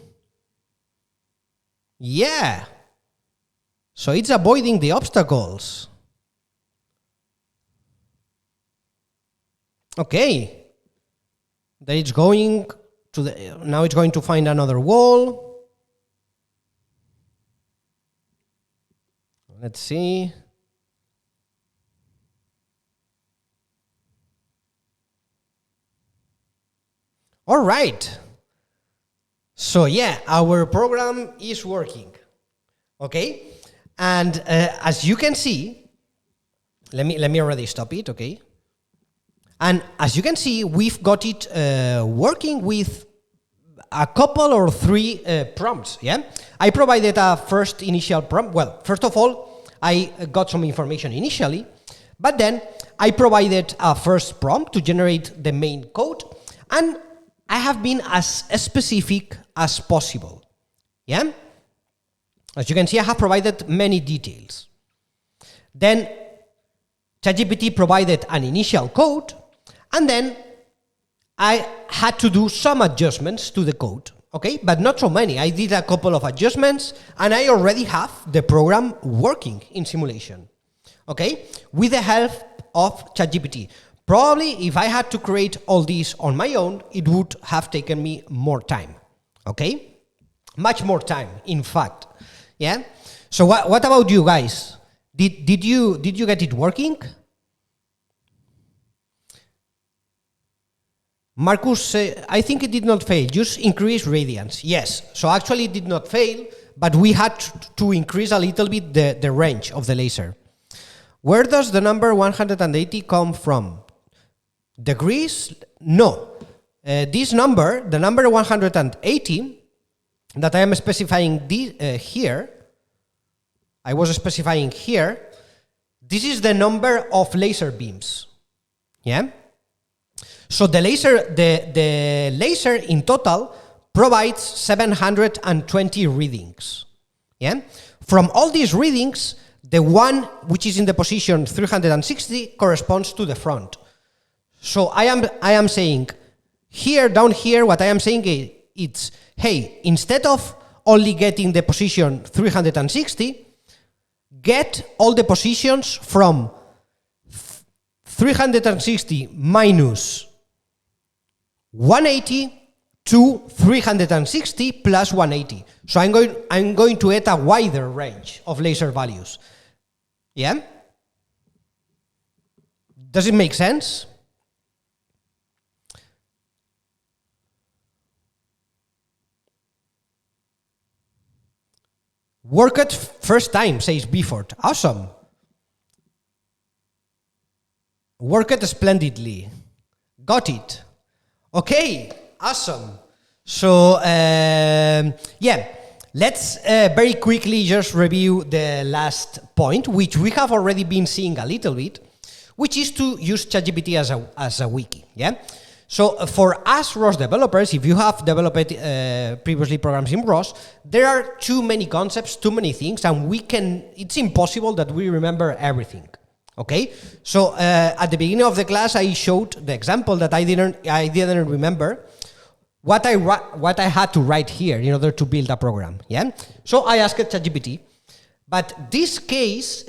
Yeah. So it's avoiding the obstacles. Okay. Then it's going to the, now it's going to find another wall. Let's see. All right. So yeah, our program is working. Okay, and as you can see, let me already stop it. Okay, and as you can see, we've got it working with a couple or three prompts. Yeah, I provided a first initial prompt. Well, first of all, I got some information initially, but then I provided a first prompt to generate the main code, and I have been as specific as possible. Yeah? As you can see, I have provided many details. Then ChatGPT provided an initial code, and then I had to do some adjustments to the code, okay? But not so many. I did a couple of adjustments, and I already have the program working in simulation, okay? With the help of ChatGPT. Probably if I had to create all these on my own, it would have taken me more time, okay? Much more time, in fact, yeah? So what about you guys? Did you get it working? Marcus, I think it did not fail, just increase radiance. Yes, so actually it did not fail, but we had to increase a little bit the range of the laser. Where does the number 180 come from? Degrees? No. This number, the number 180, that I am specifying here, I was specifying here, this is the number of laser beams. Yeah? So the laser in total provides 720 readings. Yeah? From all these readings, the one which is in the position 360 corresponds to the front. So I am saying here, down here, what I am saying is, it's, hey, instead of only getting the position 360, get all the positions from 360 minus 180 to 360 plus 180. So I'm going to get a wider range of laser values. Yeah? Does it make sense? Work it first time, says Bifford. Awesome. Work it splendidly. Got it. Okay, awesome. So yeah, let's very quickly just review the last point, which we have already been seeing a little bit, which is to use ChatGPT as a wiki. Yeah. So for us ROS developers, if you have developed previously programs in ROS, there are too many concepts, too many things, and it's impossible that we remember everything. Okay. So at the beginning of the class, I showed the example that I didn't remember what I had to write here in order to build a program. Yeah. So I asked ChatGPT, but this case,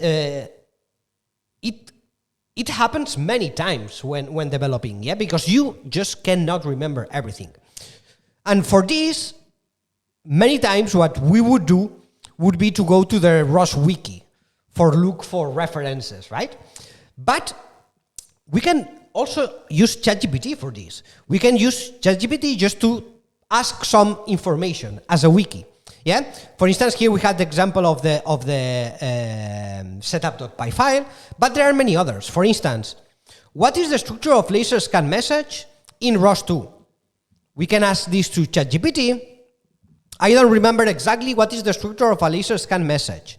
it happens many times when developing, yeah, because you just cannot remember everything. And for this, many times what we would do would be to go to the ROS Wiki look for references, right? But we can also use ChatGPT for this. We can use ChatGPT just to ask some information as a wiki. Yeah. For instance, here we had the example of the setup.py file, but there are many others. For instance, what is the structure of laser scan message in ROS2? We can ask this to ChatGPT. I don't remember exactly what is the structure of a laser scan message.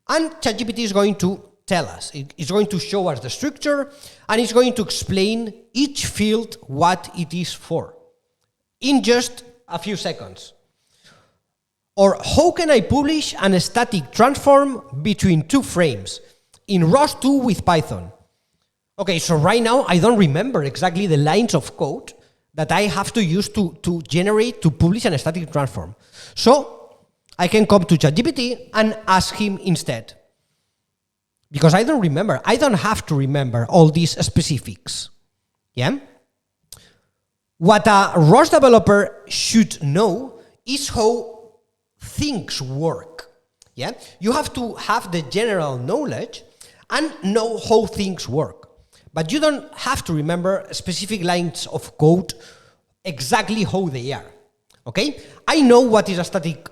And ChatGPT is going to tell us. It's going to show us the structure, and it's going to explain each field what it is for in just a few seconds. Or how can I publish an static transform between two frames in ROS2 with Python? Okay, so right now I don't remember exactly the lines of code that I have to use to publish an static transform. So I can come to ChatGPT and ask him instead. Because I don't remember. I don't have to remember all these specifics. Yeah? What a ROS developer should know is how things work. Yeah, you have to have the general knowledge and know how things work, but you don't have to remember specific lines of code exactly how they are. Okay, I know what is a static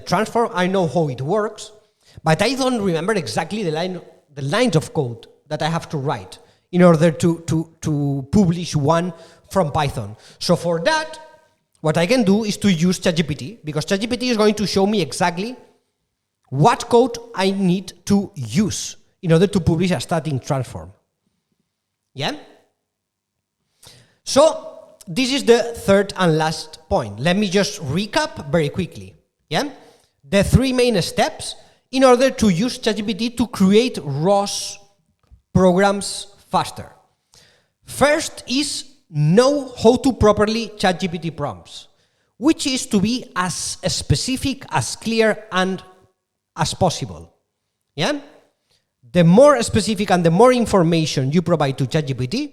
transform, I know how it works, but I don't remember exactly the lines of code that I have to write in order to publish one from Python. So for that, what I can do is to use ChatGPT, because ChatGPT is going to show me exactly what code I need to use in order to publish a static transform. Yeah? So this is the third and last point. Let me just recap very quickly. Yeah? The three main steps in order to use ChatGPT to create ROS programs faster. First is know how to properly ChatGPT prompts, which is to be as specific, as clear, and as possible. Yeah? The more specific and the more information you provide to ChatGPT,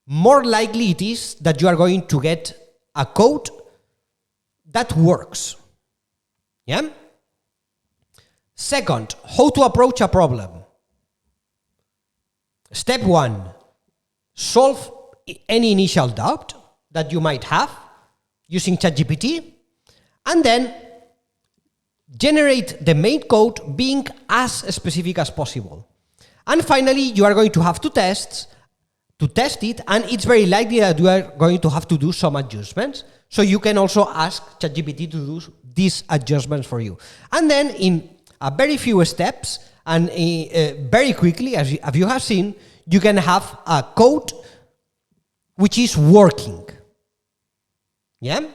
more likely it is that you are going to get a code that works. Yeah? Second, how to approach a problem. Step 1, solve any initial doubt that you might have using ChatGPT, and then generate the main code being as specific as possible. And finally, you are going to have to test it, and it's very likely that you are going to have to do some adjustments. So you can also ask ChatGPT to do these adjustments for you. And then in a very few steps, and very quickly, as you have seen, you can have a code which is working. Yeah?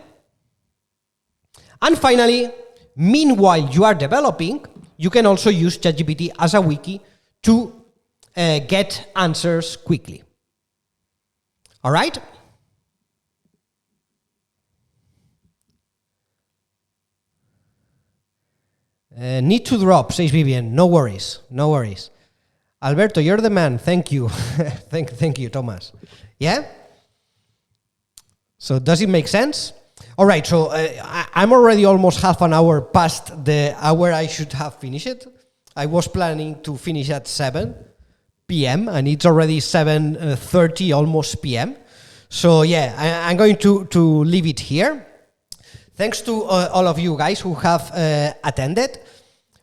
And finally, meanwhile you are developing, you can also use ChatGPT as a wiki to get answers quickly. All right? Need to drop, says Vivian. No worries, no worries. Alberto, you're the man. Thank you. Thank you, Thomas. Yeah? So does it make sense? All right, so I'm already almost half an hour past the hour I should have finished it. I was planning to finish at 7 p.m. and it's already 7:30 almost p.m. So yeah, I'm going to leave it here. Thanks to all of you guys who have attended.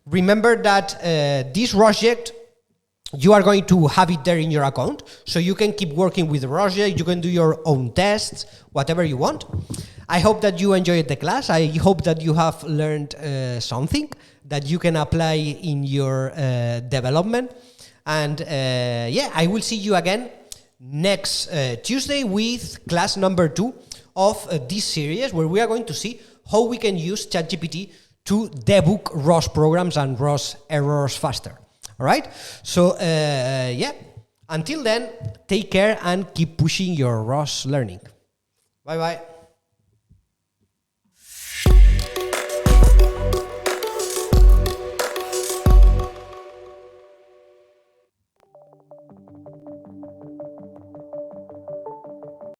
Remember that this rosject, you are going to have it there in your account, so you can keep working with rosject, you can do your own tests, whatever you want. I hope that you enjoyed the class. I hope that you have learned something that you can apply in your development. And yeah, I will see you again next Tuesday with class number 2 of this series, where we are going to see how we can use ChatGPT to debug ROS programs and ROS errors faster. All right? So yeah, until then, take care and keep pushing your ROS learning. Bye-bye.